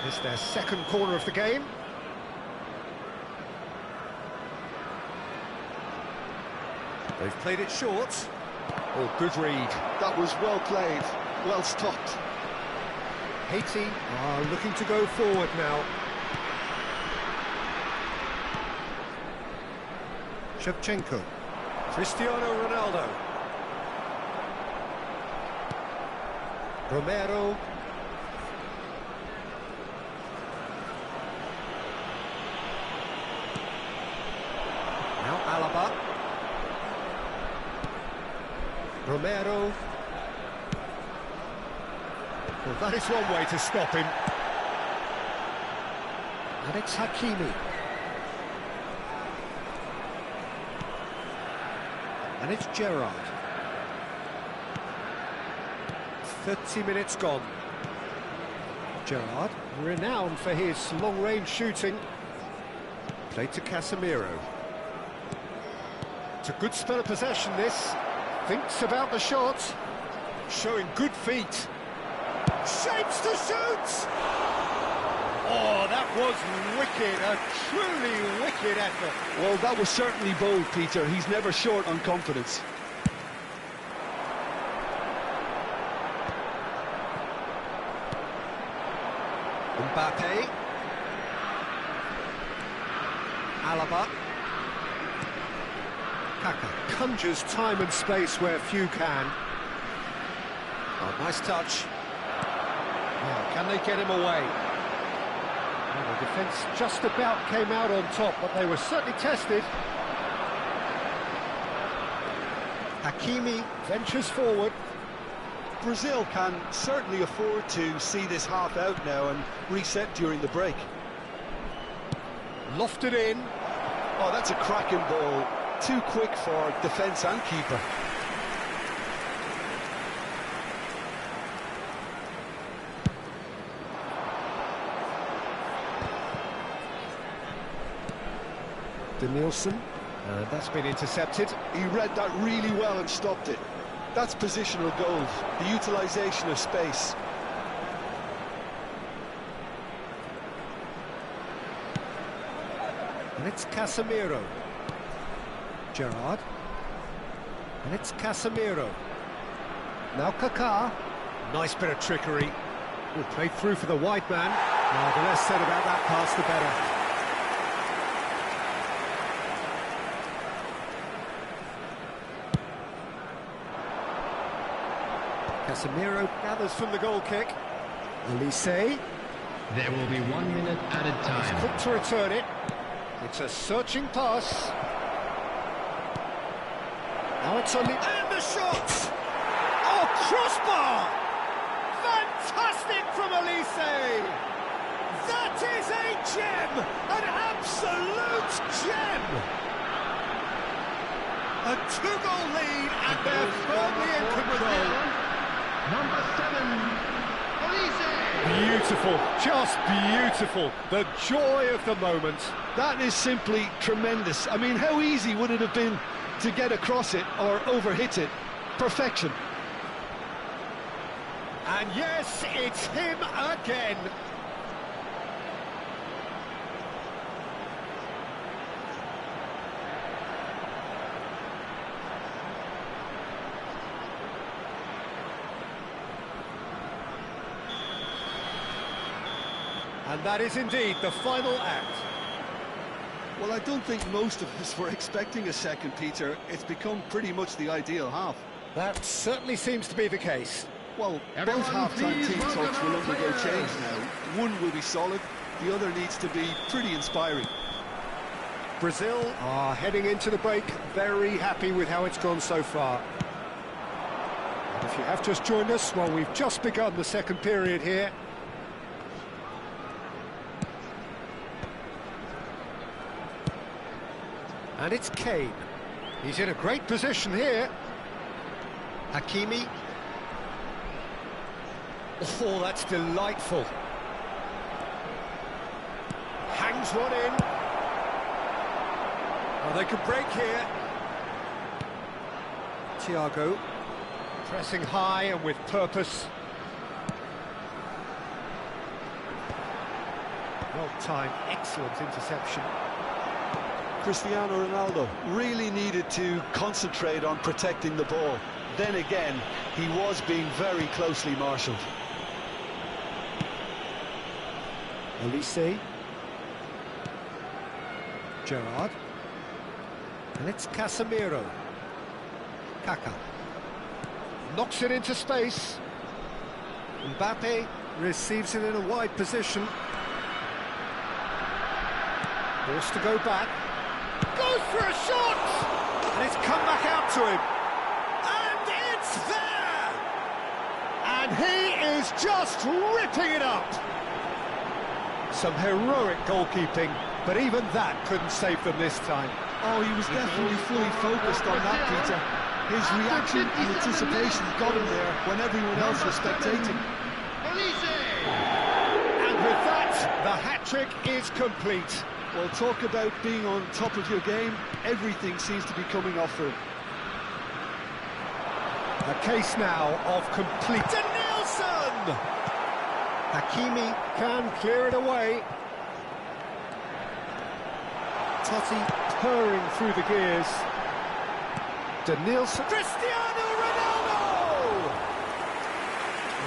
It's their second corner of the game. They've played it short. Oh, good read. That was well played, well stopped. Haiti are looking to go forward now. Shevchenko. Cristiano Ronaldo. Romero. Now Alaba. Romero. Well, that is one way to stop him. And it's Hakimi. And it's Gerrard. 30 minutes gone. Gerrard, renowned for his long-range shooting. Played to Casemiro. It's a good spell of possession, this. Thinks about the shot. Showing good feet. Shapes to shoot! Oh, that was wicked, a truly wicked effort. Well, that was certainly bold, Peter. He's never short on confidence. Mbappé. Alaba. Kaká conjures time and space where few can. Oh, nice touch. Now, can they get him away? Well, the defence just about came out on top, but they were certainly tested. Hakimi ventures forward. Brazil can certainly afford to see this half out now and reset during the break. Lofted in. Oh, that's a cracking ball. Too quick for defence and keeper. Nielsen, that's been intercepted. He read that really well and stopped it. That's positional goals, the utilisation of space. And it's Casemiro. Gerrard. And it's Casemiro. Now Kaká. Nice bit of trickery. Well, played through for the wide man. The less said about that pass, the better. Casemiro gathers from the goal kick. Olise. There will be 1 minute added time. He's quick to return it. It's a searching pass. Now it's on the... And the shot! Oh, crossbar! Fantastic from Olise! That is a gem! An absolute gem! A 2-goal lead, and they're firmly in control. Number 7, Olise. Beautiful, just beautiful. The joy of the moment. That is simply tremendous. I mean, how easy would it have been to get across it or overhit it? Perfection. And yes, it's him again. And that is indeed the final act. Well, I don't think most of us were expecting a second, Peter. It's become pretty much the ideal half. That certainly seems to be the case. Well, Everyone, both half-time please team welcome talks will our undergo players. change now. One will be solid, the other needs to be pretty inspiring. Brazil are heading into the break very happy with how it's gone so far. And if you have just joined us, well, we've just begun the second period here. And it's Kane. He's in a great position here. Hakimi. Oh, that's delightful. Hangs one in. Oh, they could break here. Thiago. Pressing high and with purpose. Well timed, excellent interception. Cristiano Ronaldo really needed to concentrate on protecting the ball. Then again, he was being very closely marshalled. Olise. Gerrard. And it's Casemiro. Kaká. Knocks it into space. Mbappé receives it in a wide position. Forced to go back. Goes for a shot! And it's come back out to him. And it's there! And he is just just ripping it up. Some heroic goalkeeping, but even that couldn't save them this time. Oh, he was definitely fully focused on that, Peter. His reaction and anticipation got him there when everyone else was spectating. And with that, the hat-trick is complete. Well, talk about being on top of your game. Everything seems to be coming off for him. A case now of complete... Danielson! Hakimi can clear it away. Totti purring through the gears. Danielson... Cristiano Ronaldo!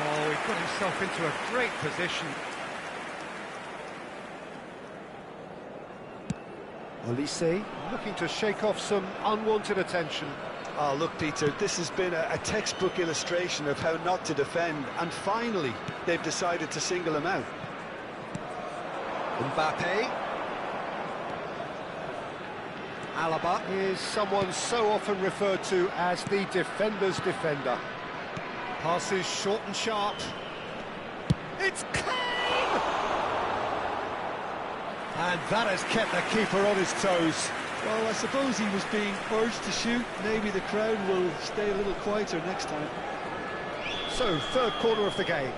Oh, he got himself into a great position. Olise looking to shake off some unwanted attention. Oh, look, Peter, this has been a textbook illustration of how not to defend, and finally, they've decided to single him out. Mbappé. Alaba is someone so often referred to as the defender's defender. Passes short and sharp. It's Kane! And that has kept the keeper on his toes. Well, I suppose he was being urged to shoot. Maybe the crowd will stay a little quieter next time. So, third corner of the game.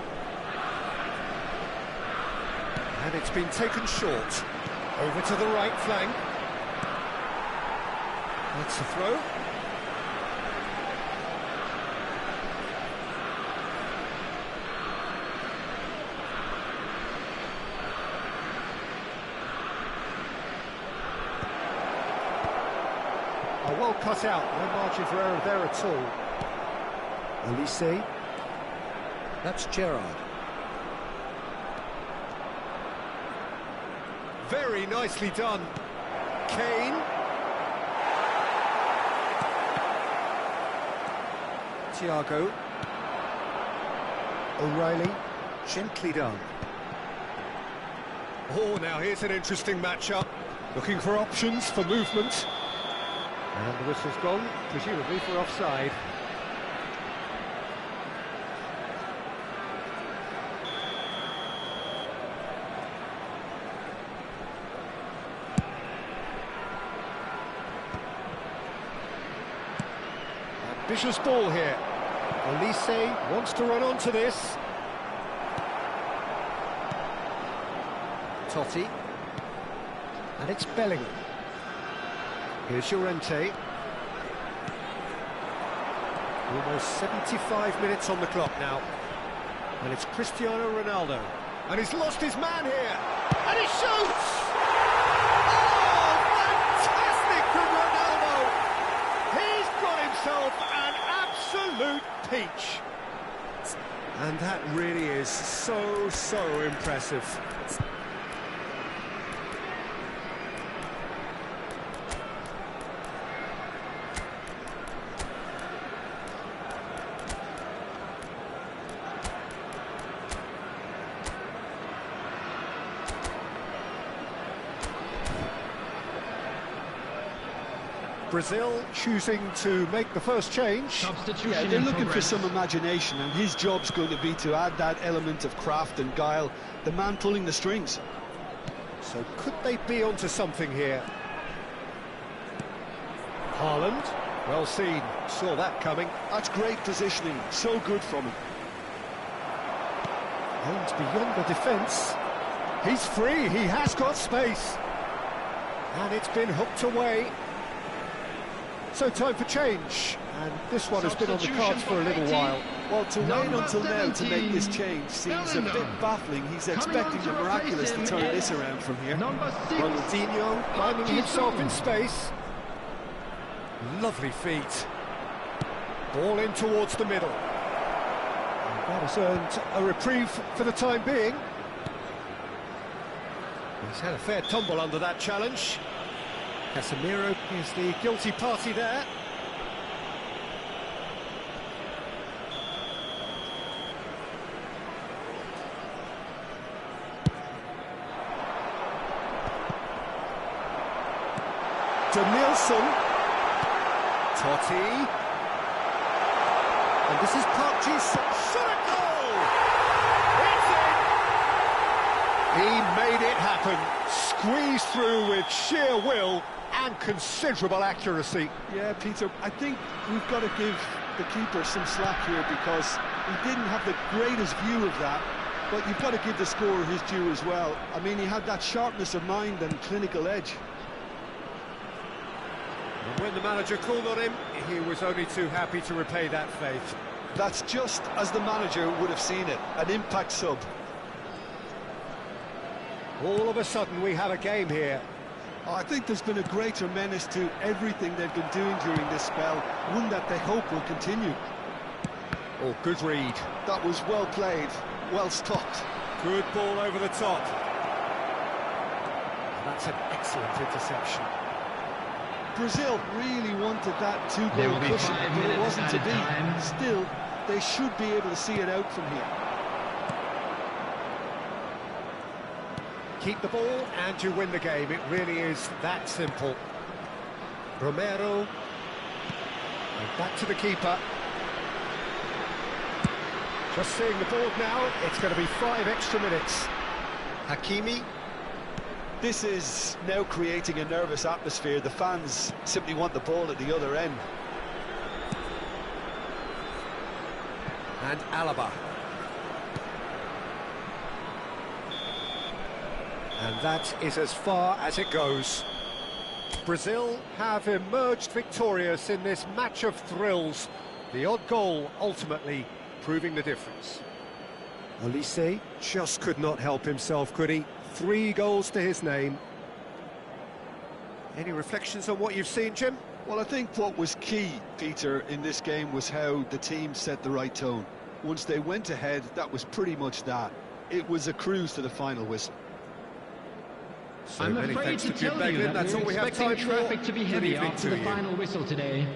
And it's been taken short. Over to the right flank. That's a throw. Well cut out, no margin for error there at all. Olise. That's Gerrard. Very nicely done. Kane. Thiago. O'Reilly. Gently done. Oh, now here's an interesting matchup. Looking for options for movement. And the whistle's gone, presumably for offside. Ambitious ball here. Olise wants to run onto this. Totti. And it's Bellingham. Here's Llorente. Almost 75 minutes on the clock now. And it's Cristiano Ronaldo. And he's lost his man here. And he shoots! Oh, fantastic from Ronaldo! He's got himself an absolute peach. And that really is so impressive. Brazil choosing to make the first change. Yeah, they're looking for some imagination, and his job's going to be to add that element of craft and guile, the man pulling the strings. So could they be onto something here? Haaland, well seen, saw that coming. That's great positioning, so good from him. And beyond the defence, he's free, he has got space. And it's been hooked away. So time for change, and this one has been on the cards for a little while. Well, to wait until now to make this change seems a bit baffling. He's expecting the miraculous to turn this around from here. Ronaldinho finding himself in space. Lovely feet. Ball in towards the middle. And that has earned a reprieve for the time being. He's had a fair tumble under that challenge. Casemiro is the guilty party there. Danielson. Totti. And this is Park Ji-sung. Shot a goal! He made it happen, squeezed through with sheer will and considerable accuracy. Yeah, Peter, I think we've got to give the keeper some slack here because he didn't have the greatest view of that, but you've got to give the scorer his due as well. I mean, he had that sharpness of mind and clinical edge. And when the manager called on him, he was only too happy to repay that faith. That's just as the manager would have seen it, an impact sub. All of a sudden we have a game here. Oh, I think there's been a greater menace to everything they've been doing during this spell, one that they hope will continue. Oh, good read. That was well played, well stopped. Good ball over the top. That's an excellent interception. Brazil really wanted that two-goal cushion, but it wasn't to be. Still, they should be able to see it out from here. Keep the ball and you win the game. It really is that simple. Romero. And back to the keeper. Just seeing the board now, it's going to be 5 extra minutes. Hakimi. This is now creating a nervous atmosphere. The fans simply want the ball at the other end. And Alaba. And that is as far as it goes. Brazil have emerged victorious in this match of thrills. The odd goal ultimately proving the difference. Olise just could not help himself, could he? 3 goals to his name. Any reflections on what you've seen, Jim? Well, I think what was key, Peter, in this game was how the team set the right tone. Once they went ahead, that was pretty much that. It was a cruise to the final whistle. So I'm many afraid thanks to to Jim tell you Beglan. that That's we're all we have expecting time traffic for. to be Good heavy evening after to the you. final whistle today.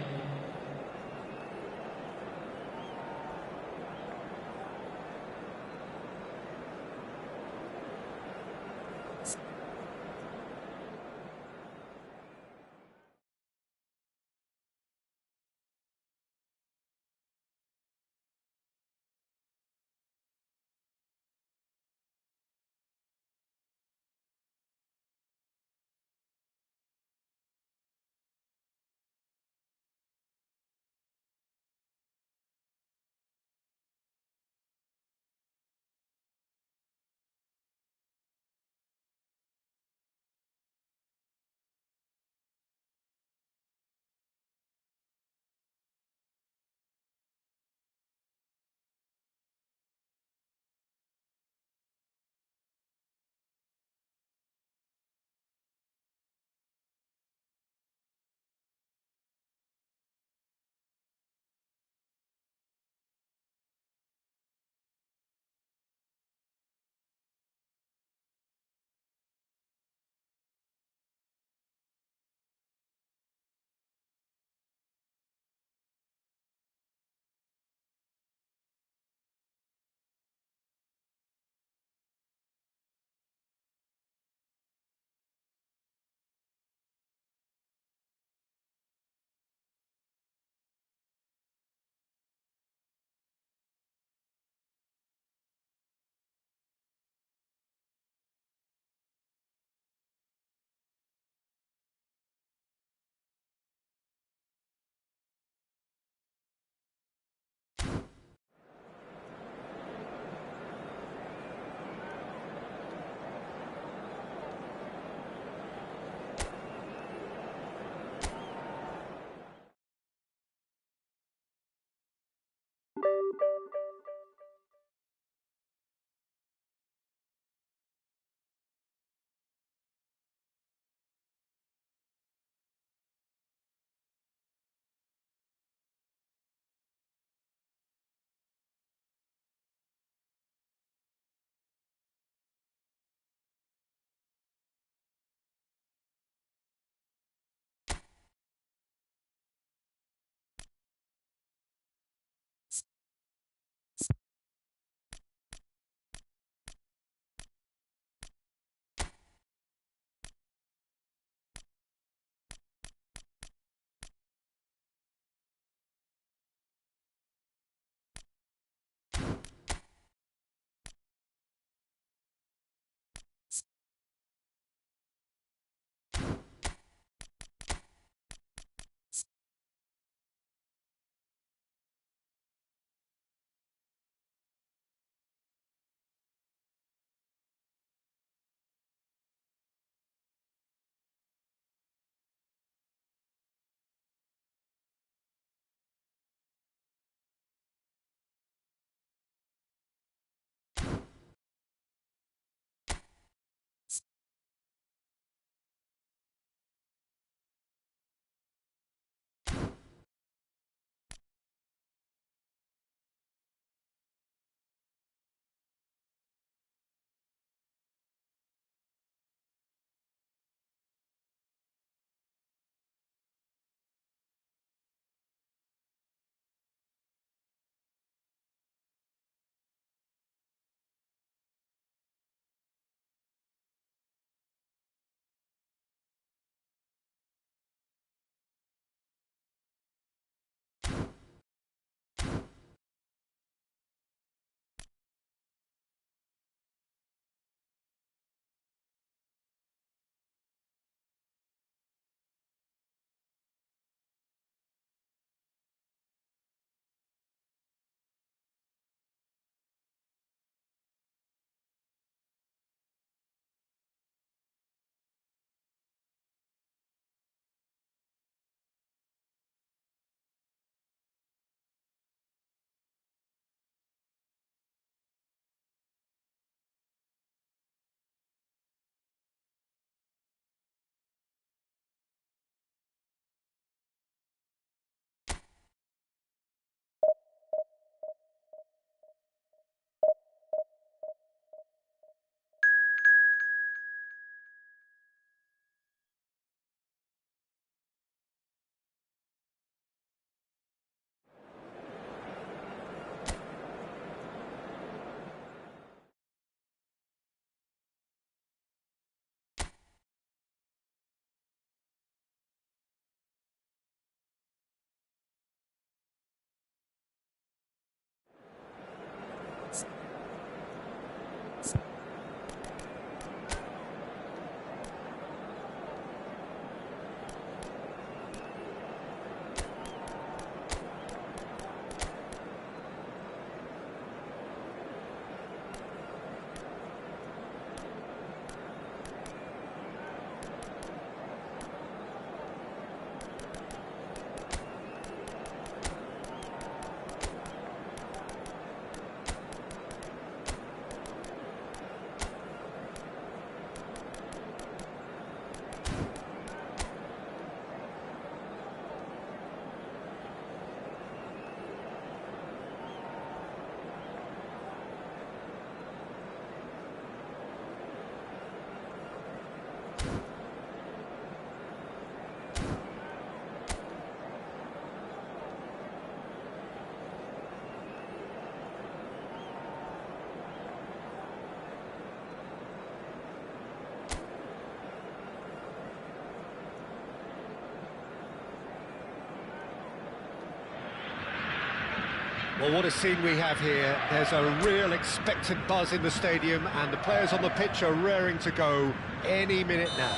Well, what a scene we have here. There's a real expectant buzz in the stadium, and the players on the pitch are raring to go any minute now.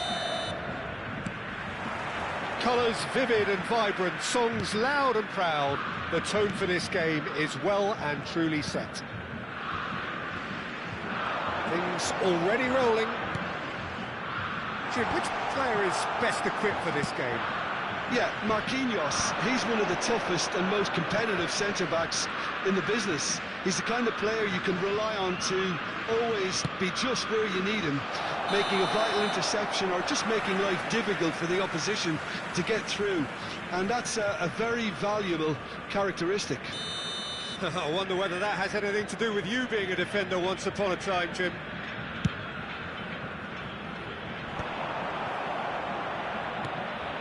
Colours vivid and vibrant, songs loud and proud. The tone for this game is well and truly set. Things already rolling. Jim, which player is best equipped for this game? Yeah, Marquinhos. He's one of the toughest and most competitive centre-backs in the business. He's the kind of player you can rely on to always be just where you need him, making a vital interception or just making life difficult for the opposition to get through. And that's a very valuable characteristic. I wonder whether that has anything to do with you being a defender once upon a time, Jim.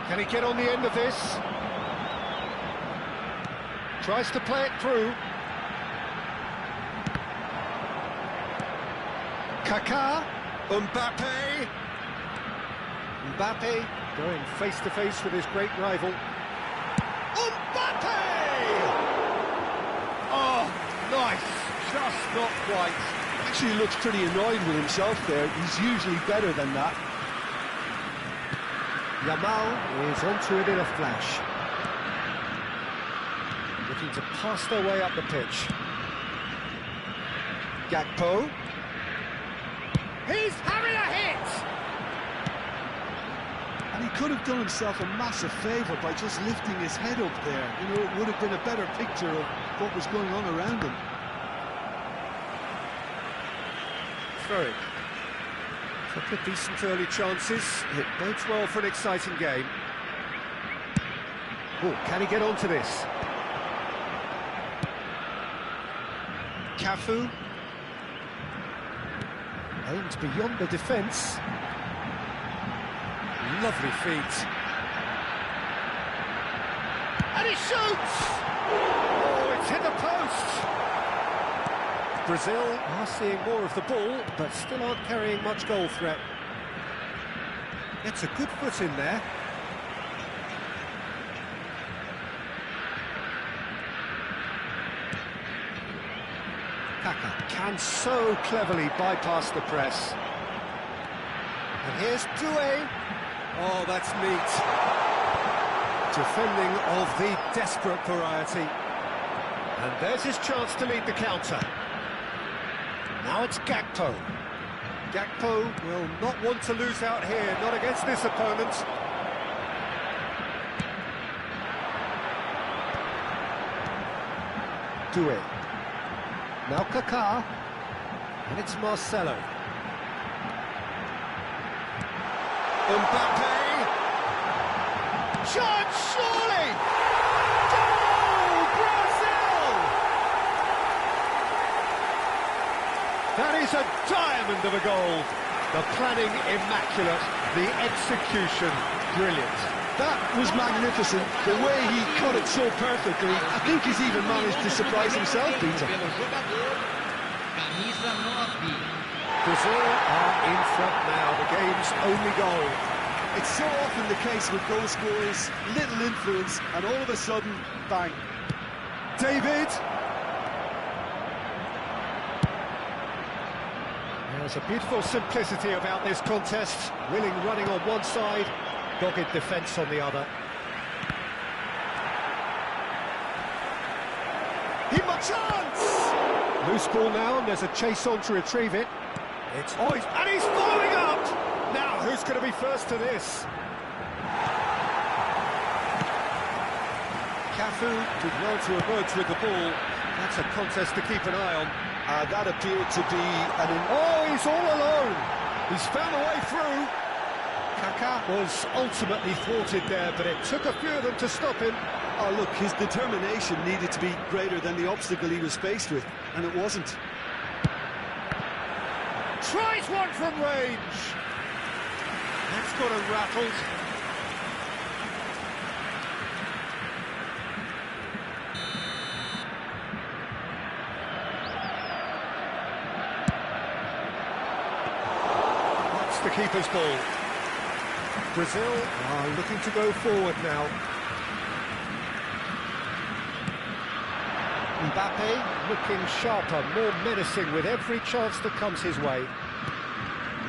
Can he get on the end of this? Tries to play it through. Kaká, Mbappé. Mbappé going face-to-face with his great rival. Mbappé! Oh, nice. Just not quite. Actually looks pretty annoyed with himself there. He's usually better than that. Yamal is onto it in a flash. Looking to pass their way up the pitch. Gakpo. He's having a hit! And he could have done himself a massive favour by just lifting his head up there. You know, it would have been a better picture of what was going on around him. Throwing. Couple of decent early chances. It bodes well for an exciting game. Oh, can he get onto this? Cafu. Aimed beyond the defence. Lovely feet. And he shoots! Oh, it's hit the post! Brazil are seeing more of the ball, but still aren't carrying much goal threat. It's a good foot in there. Kaká can so cleverly bypass the press. And here's Doué. Oh, that's neat. Defending of the desperate variety. And there's his chance to lead the counter. Now it's Gakpo. Gakpo will not want to lose out here, not against this opponent. Doué. Now Kaká. And it's Marcelo. Mbappé. Chance, surely! Goal! Brazil! That is a diamond of a goal. The planning immaculate, the execution brilliant. That was magnificent. The way he cut it so perfectly. I think he's even managed to surprise himself, Peter. Brazil are in front now, the game's only goal. It's so often the case with goal scorers, little influence, and all of a sudden, bang. David. There's a beautiful simplicity about this contest. Willing running on one side, dogged defence on the other. He must chance! Loose ball now, and there's a chase on to retrieve it. It's and he's following up! Now, who's going to be first to this? Cafu did well to emerge with the ball. That's a contest to keep an eye on. That appeared to be Oh, he's all alone! He's found a way through. Kaká was ultimately thwarted there, but it took a few of them to stop him. Oh, look, his determination needed to be greater than the obstacle he was faced with, and it wasn't. Tries one from range. That's got him rattled. That's the keeper's ball. Brazil are looking to go forward now. Mbappé looking sharper, more menacing with every chance that comes his way.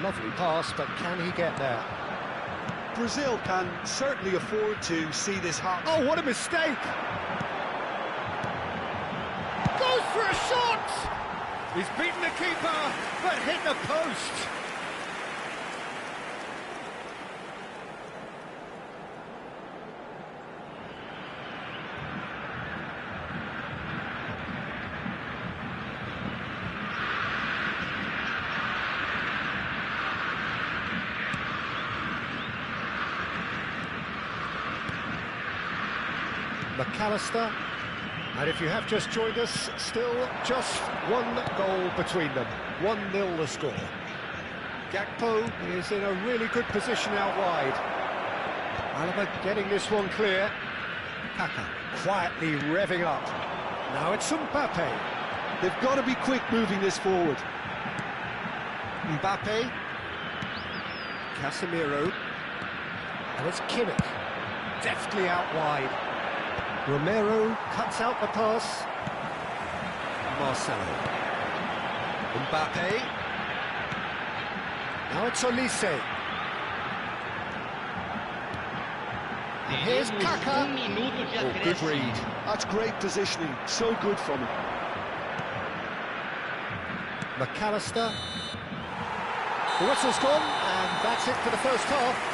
Lovely pass, but can he get there? Brazil can certainly afford to see this happen. Oh, what a mistake! Goes for a shot! He's beaten the keeper, but hit the post. McAllister, and if you have just joined us, still just one goal between them, 1-0 the score. Gakpo is in a really good position out wide. Alaba getting this one clear. Kaká quietly revving up. Now it's Mbappé. They've got to be quick moving this forward. Mbappé. Casemiro. And it's Kimmich. Deftly out wide. Romero cuts out the pass. Marcelo. Mbappé. Now it's Olise. And here's Kaká. Oh, good read. That's great positioning. So good from him. McAllister. The whistle's gone, and that's it for the first half.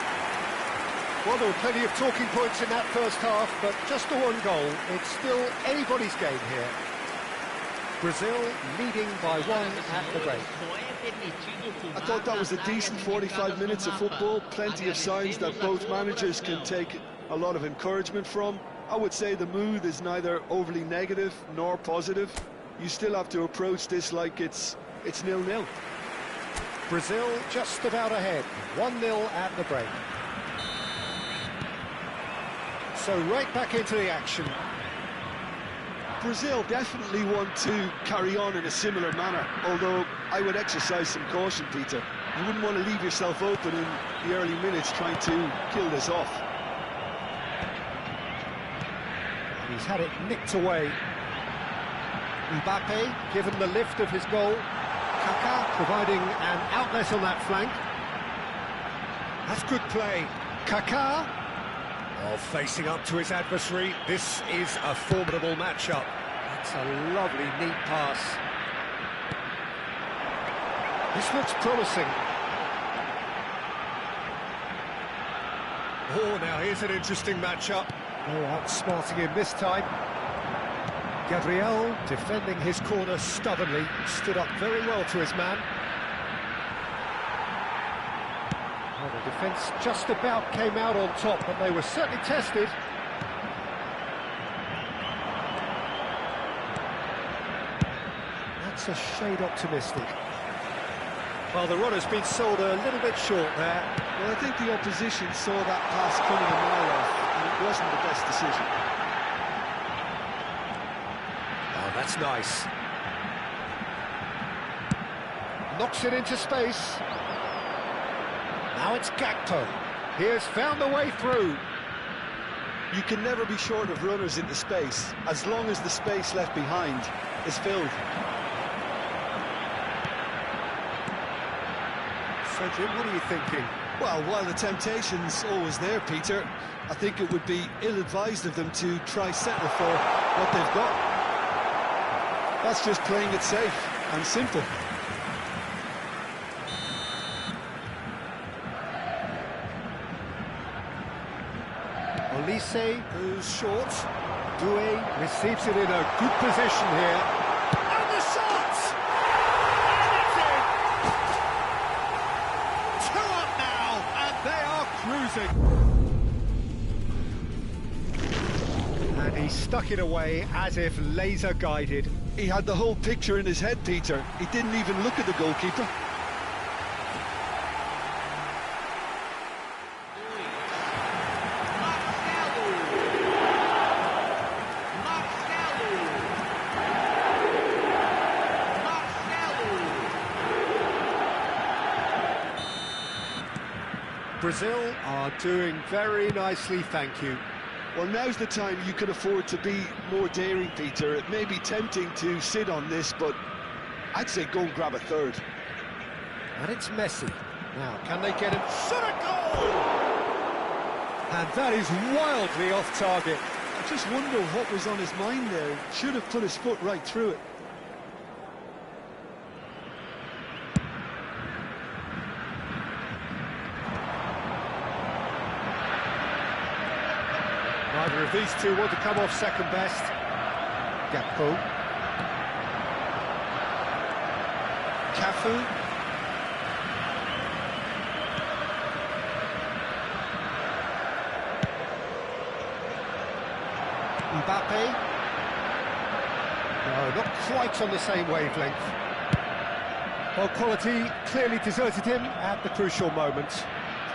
Well, there were plenty of talking points in that first half, but just the one goal. It's still anybody's game here. Brazil leading by one at the break. I thought that was a decent 45 minutes of football. Plenty of signs that both managers can take a lot of encouragement from. I would say the mood is neither overly negative nor positive. You still have to approach this like it's 0-0. Brazil just about ahead, 1-0 at the break. So right back into the action. Brazil definitely want to carry on in a similar manner, although I would exercise some caution, Peter. You wouldn't want to leave yourself open in the early minutes trying to kill this off. He's had it nicked away. Mbappé given the lift of his goal. Kaká providing an outlet on that flank. That's good play. Kaká. Oh, facing up to his adversary. This is a formidable matchup. That's a lovely, neat pass. This looks promising. Oh, now here's an interesting matchup. Oh, outsmarting him this time. Gabriel defending his corner stubbornly, stood up very well to his man. Well, the defence just about came out on top, but they were certainly tested. That's a shade optimistic. Well, the run has been sold a little bit short there. Well, I think the opposition saw that pass coming a mile off, and it wasn't the best decision. Oh, that's nice. Knocks it into space. Now it's Gakpo. He has found the way through. You can never be short of runners into space, as long as the space left behind is filled. So, Jim, what are you thinking? Well, while the temptation's always there, Peter, I think it would be ill-advised of them to try settle for what they've got. That's just playing it safe and simple. Olise goes short. Doué receives it in a good position here. And the shot! And it's in! 2 up now, and they are cruising. And he stuck it away as if laser guided. He had the whole picture in his head, Peter. He didn't even look at the goalkeeper. Brazil are doing very nicely, thank you. Well, now's the time you can afford to be more daring, Peter. It may be tempting to sit on this, but I'd say go and grab a third. And it's Messi. Now, can they get him? Shot a goal! And that is wildly off target. I just wonder what was on his mind there. Should have put his foot right through it. Neither of these two want to come off second best. Gakpo. Cafu. Mbappé. No, not quite on the same wavelength. Well, quality clearly deserted him at the crucial moment.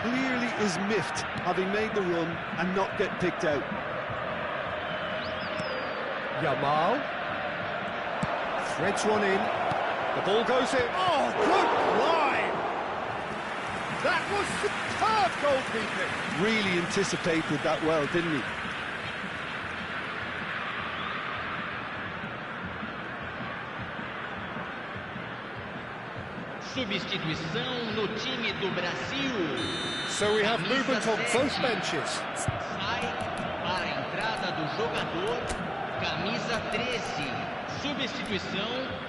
Clearly is miffed, having made the run and not get picked out. Yamal. Threads one in. The ball goes in. Oh, good line! That was superb goalkeeping. Really anticipated that well, didn't he? Substituição no time do Brasil. So we have movement on both benches. Sai para a entrada do jogador, camisa 13. Substituição.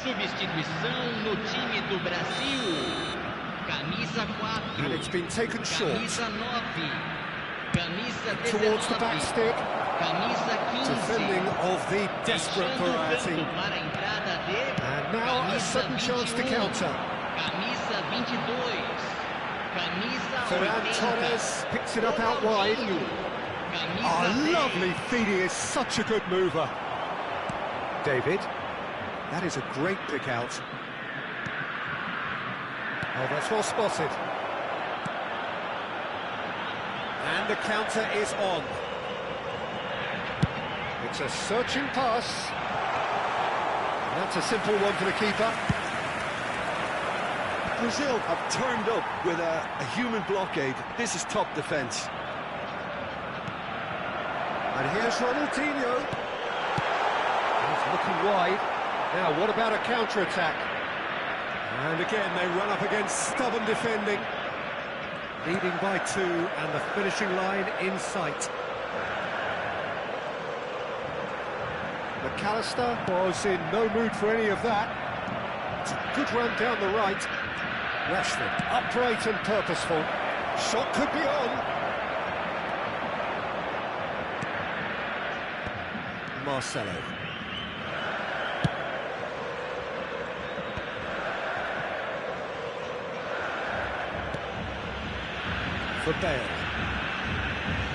Substituição no time do Brasil. Camisa 4. And it's been taken short. Camisa 9. Camisa 19. Towards the back stick. Camisa 15. Defending of the desperate variety. Para a entrada de And now a sudden chance to counter. Camisa 22. Camisa Ferrán 80. Torres picks it up out wide. Camisa Oh, 10. lovely feed. He is such a good mover. David. That is a great pick out. Oh, that's well spotted. And the counter is on. It's a searching pass. That's a simple one for the keeper. Brazil have turned up with a human blockade. This is top defence. And here's Ronaldinho. He's looking wide. Now, what about a counter-attack? And again, they run up against stubborn defending. Leading by 2, and the finishing line in sight. McAllister was in no mood for any of that. It's a good run down the right. Rashford, upright and purposeful. Shot could be on. Marcelo. For Bale.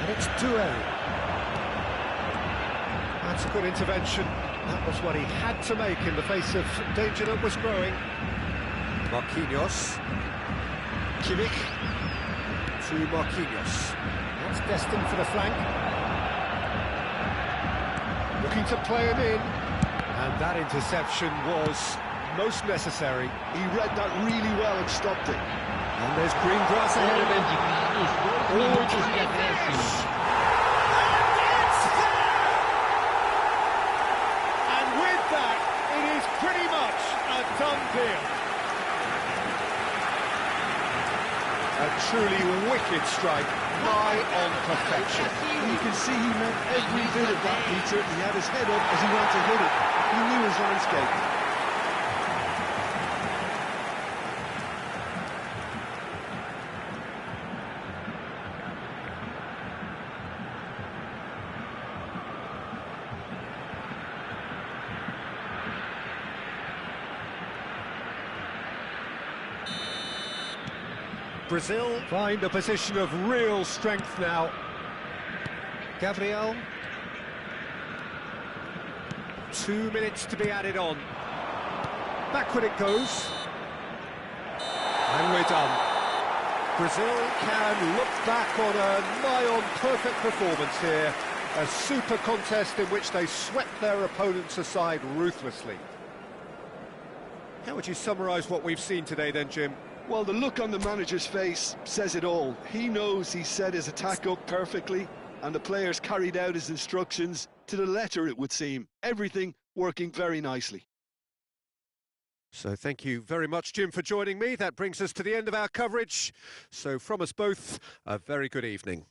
And it's Duel. That's a good intervention. That was what he had to make in the face of danger that was growing. Marquinhos. Kimmich. To Marquinhos. That's destined for the flank. Looking to play him in. And that interception was most necessary. He read that really well and stopped it. And there's green grass ahead of him. Minutos de acréscimo. And with that, it is pretty much a done deal. A truly wicked strike, nigh on perfection. You can see he meant every bit of that, Peter. He had his head up as he went to hit it. He knew his landscape. Brazil find a position of real strength now. Gabriel. 2 minutes to be added on. Backward it goes. And we're done. Brazil can look back on a nigh-on perfect performance here. A super contest in which they swept their opponents aside ruthlessly. How would you summarise what we've seen today then, Jim? Well, the look on the manager's face says it all. He knows he set his attack up perfectly, and the players carried out his instructions to the letter, it would seem. Everything working very nicely. So thank you very much, Jim, for joining me. That brings us to the end of our coverage. So from us both, a very good evening.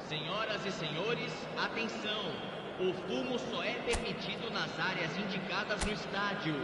Senhoras e senhores, atenção! O fumo só é permitido nas áreas indicadas no estádio.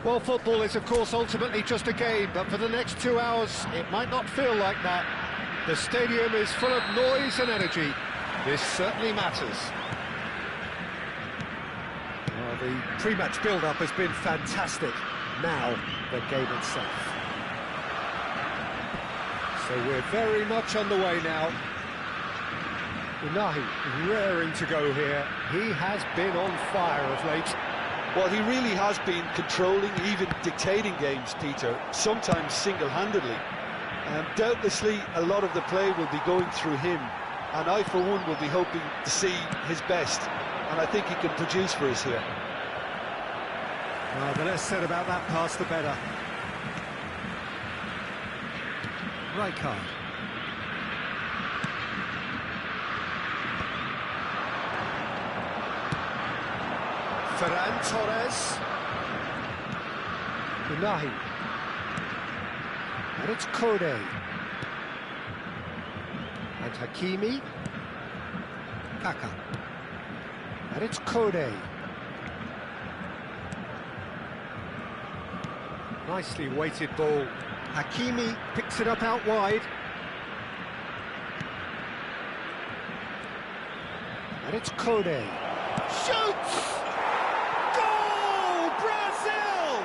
Well, football is, of course, ultimately just a game, but for the next 2 hours, it might not feel like that. The stadium is full of noise and energy. This certainly matters. Well, the pre-match build-up has been fantastic. Now, the game itself. So we're very much on the way now. Unai raring to go here. He has been on fire of late. Well, he really has been controlling, even dictating games, Peter, sometimes single-handedly. Doubtlessly, a lot of the play will be going through him, and I, for one, will be hoping to see his best, and I think he can produce for us here. Well, the less said about that pass, the better. Rijkaard. Ferrán Torres. Unai. And it's Kone. And Hakimi. Kaká. And it's Kone. Nicely weighted ball. Hakimi picks it up out wide. And it's Kone. Shoots! Goal! Brazil!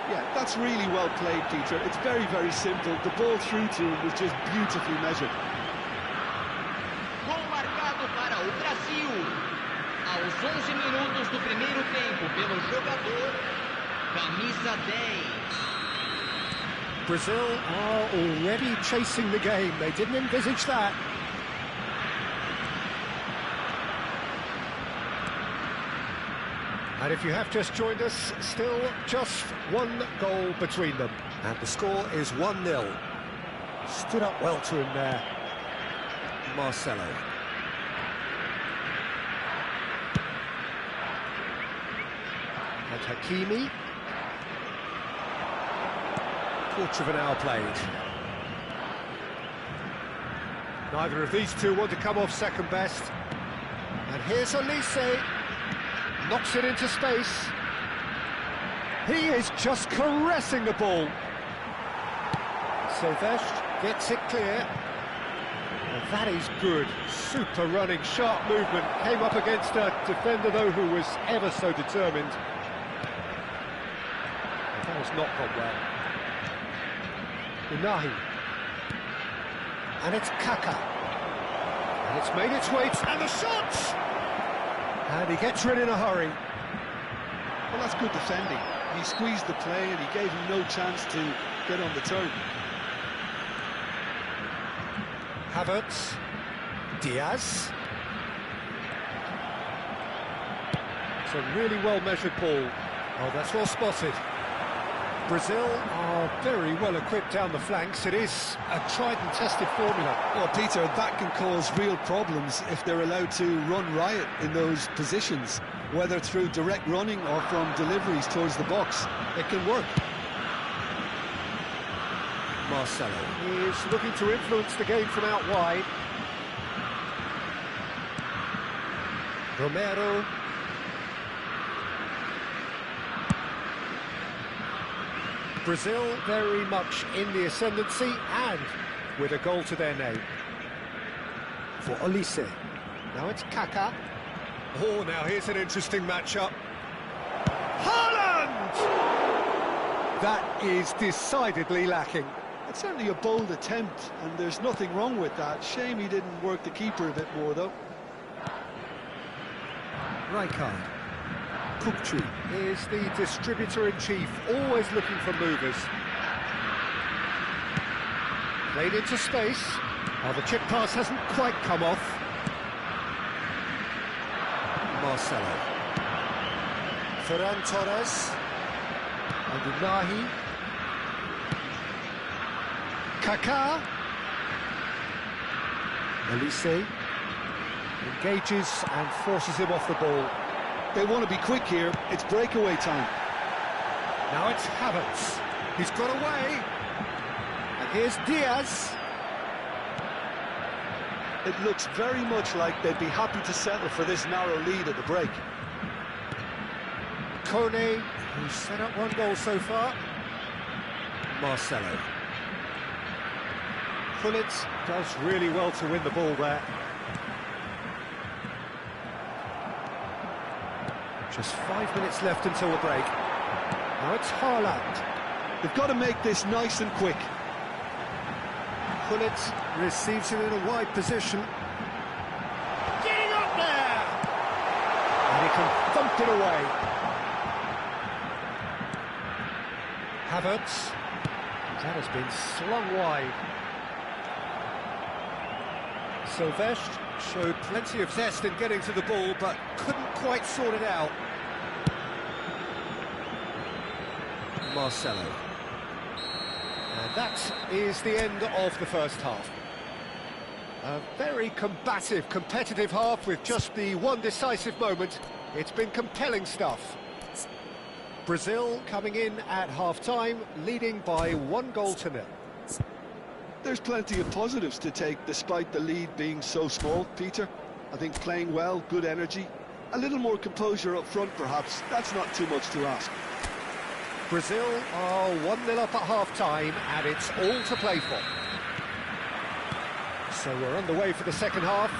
Yeah, that's really well played, Peter. It's very, very simple. The ball through to him was just beautifully measured. Gol marcado para o Brasil. Aos 11 minutos do primeiro tempo pelo jogador camisa 10. Brazil are already chasing the game. They didn't envisage that. And if you have just joined us, still just one goal between them. And the score is 1-0. Stood up well to him there, Marcelo. And Hakimi. Quarter of an hour played. Neither of these two want to come off second best. And here's Olise. Knocks it into space. He is just caressing the ball. Silvestre gets it clear. Well, that is good. Super running, sharp movement. Came up against a defender, though, who was ever so determined. That has not gone well. Unai. And it's Kaká. And it's made its way to... And the shot! And he gets rid in a hurry. Well, that's good defending. He squeezed the play and he gave him no chance to get on the turn. Havertz. Diaz. It's a really well-measured ball. Oh, that's well spotted. Brazil are very well equipped down the flanks. It is a tried and tested formula. Well, Peter, that can cause real problems if they're allowed to run riot in those positions, whether through direct running or from deliveries towards the box. It can work. Marcelo is looking to influence the game from out wide. Romero. Brazil very much in the ascendancy and with a goal to their name. For Olise. Now it's Kaká. Oh, now here's an interesting matchup. Haaland! That is decidedly lacking. It's certainly a bold attempt, and there's nothing wrong with that. Shame he didn't work the keeper a bit more, though. Rijkaard. Kukçu is the distributor-in-chief, always looking for movers. Played into space. Oh, the chip pass hasn't quite come off. Marcelo. Ferrán Torres. And Unai. Kaká. Olise engages and forces him off the ball. They want to be quick here. It's breakaway time. Now it's Havertz. He's got away. And here's Diaz. It looks very much like they'd be happy to settle for this narrow lead at the break. Kane, who's set up one goal so far. Marcelo. Olise does really well to win the ball there. Just 5 minutes left until the break. Now it's Haaland. They've got to make this nice and quick. Olise receives it in a wide position. Getting up there! And he can thump it away. Havertz. That has been slung wide. Silvestre showed plenty of zest in getting to the ball, but couldn't quite sort it out. Marcelo. And that is the end of the first half. A very combative, competitive half with just the one decisive moment. It's been compelling stuff. Brazil coming in at half-time, leading by 1-0. There's plenty of positives to take despite the lead being so small, Peter. I think playing well, good energy, a little more composure up front perhaps. That's not too much to ask. Brazil are 1-0 up at half-time, and it's all to play for. So we're underway for the second half.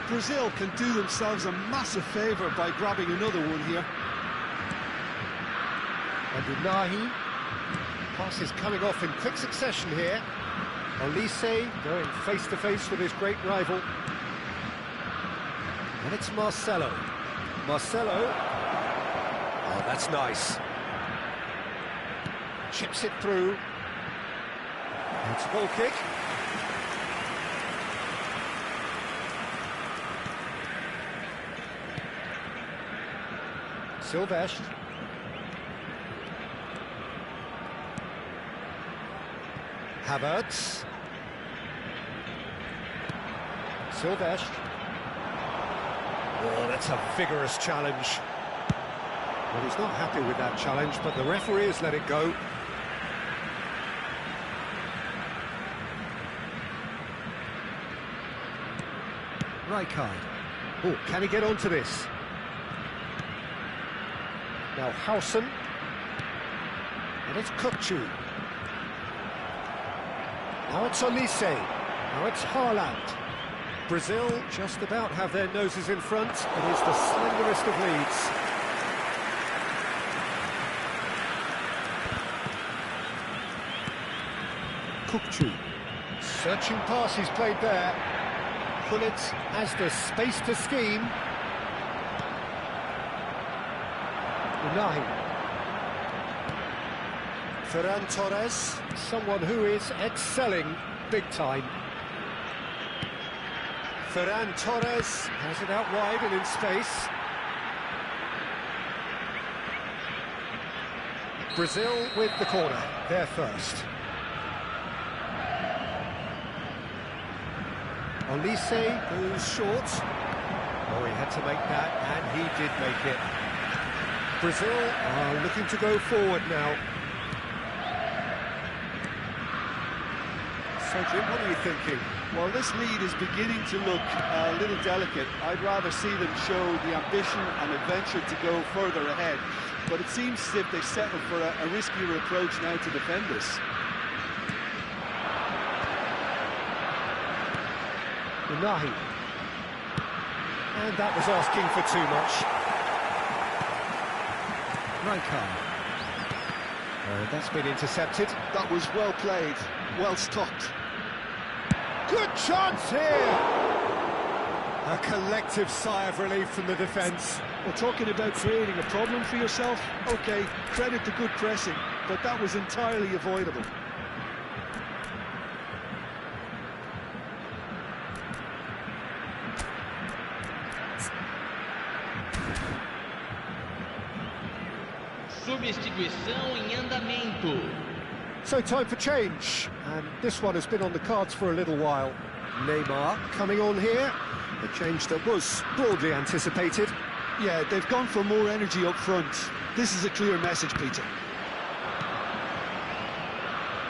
Brazil can do themselves a massive favour by grabbing another one here. And Unahi. Passes coming off in quick succession here. Olise going face-to-face with his great rival. And it's Marcelo. Marcelo. Oh, that's nice. Chips it through. It's a goal kick. Silvestre. Havertz. Silvestre. Oh, that's a vigorous challenge. Well, he's not happy with that challenge, but the referee has let it go. Rijkaard. Oh, can he get onto this? Now Haaland. And it's Kaká. Now it's Olise. Now it's Haaland. Brazil just about have their noses in front. It is the slenderest of leads. Kaká. Searching pass he's played there. Olise has the space to scheme. Unai. Ferrán Torres, someone who is excelling big time. Ferrán Torres has it out wide and in space. Brazil with the corner, they're first. Olise goes short. Oh, he had to make that, and he did make it. Brazil are looking to go forward now. So, Jim, what are you thinking? Well, this lead is beginning to look a little delicate. I'd rather see them show the ambition and adventure to go further ahead. But it seems as if they've settled for a riskier approach now to defend this. Unahi. And that was asking for too much. Rijkaard. That's been intercepted. That was well played, well stopped. Good chance here! A collective sigh of relief from the defence. We're talking about creating a problem for yourself. OK, credit to good pressing, but that was entirely avoidable. Substituição em andamento. So time for change, and this one has been on the cards for a little while. Neymar coming on here, a change that was broadly anticipated. Yeah, they've gone for more energy up front. This is a clear message, Peter.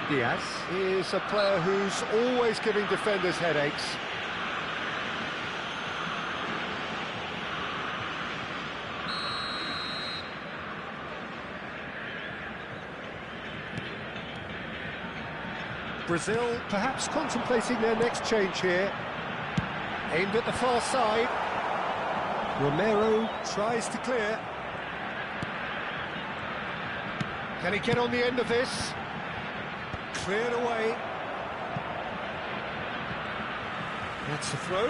Diaz is a player who's always giving defenders headaches. Brazil perhaps contemplating their next change here. Aimed at the far side. Romero tries to clear. Can he get on the end of this? Cleared away. That's a throw.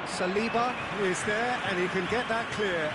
Saliba is there and he can get that clear.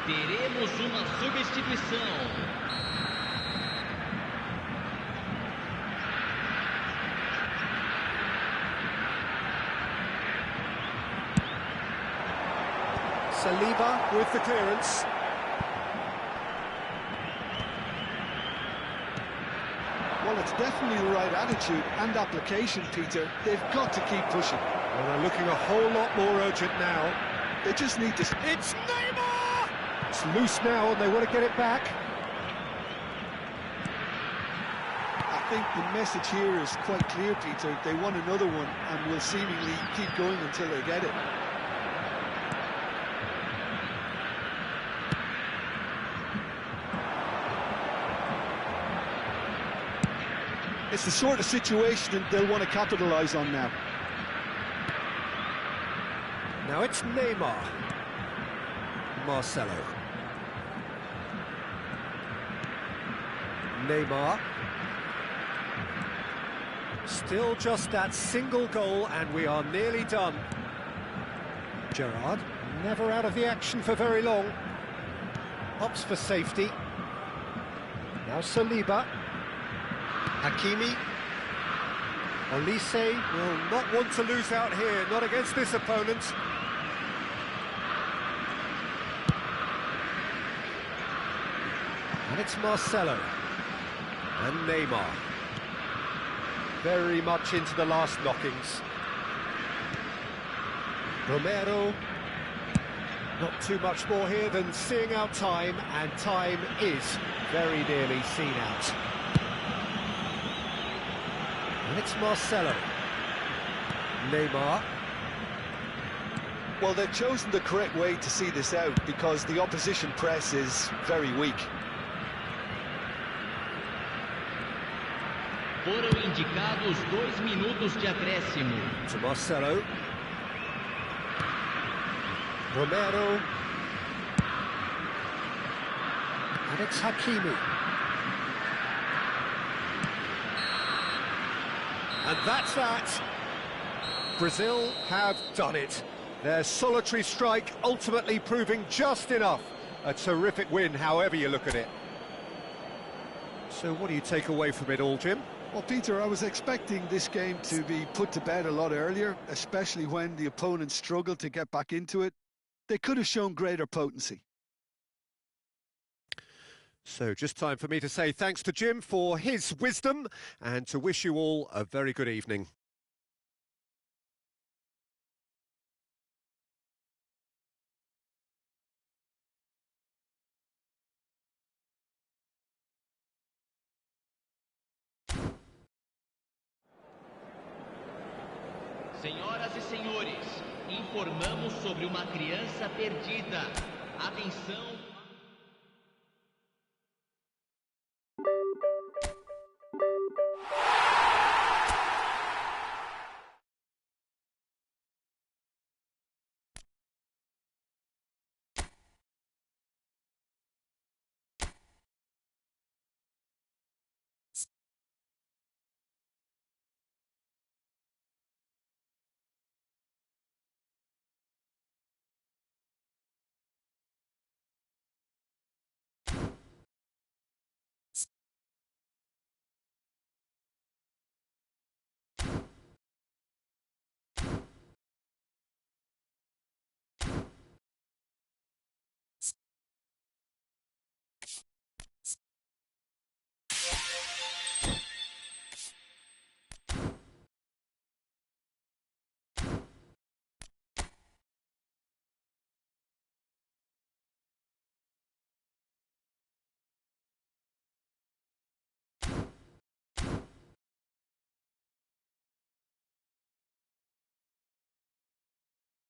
Teremos uma substituição. Saliba with the clearance. Well, it's definitely the right attitude and application, Peter. They've got to keep pushing. Well, they're looking a whole lot more urgent now. They just need to... It's Neymar! It's loose now and they want to get it back. I think the message here is quite clear, Peter. They want another one and will seemingly keep going until they get it. It's the sort of situation that they'll want to capitalise on now. Now it's Neymar. Marcelo. Neymar. Still just that single goal and we are nearly done. Gerrard, never out of the action for very long. Opts for safety. Now Saliba. Hakimi. Olise will not want to lose out here, not against this opponent. And it's Marcelo. And Neymar. Very much into the last knockings. Romero. Not too much more here than seeing out time, and time is very nearly seen out. And it's Marcelo. Neymar. Well, they've chosen the correct way to see this out because the opposition press is very weak. Foram indicados 2 minutos de acréscimo. To Marcelo. Romero. And it's Hakimi. And that's that. Brazil have done it. Their solitary strike ultimately proving just enough. A terrific win, however you look at it. So what do you take away from it all, Jim? Well, Peter, I was expecting this game to be put to bed a lot earlier, especially when the opponent struggled to get back into it. They could have shown greater potency. So just time for me to say thanks to Jim for his wisdom and to wish you all a very good evening. Senhoras e senhores, informamos sobre uma criança perdida. Atenção.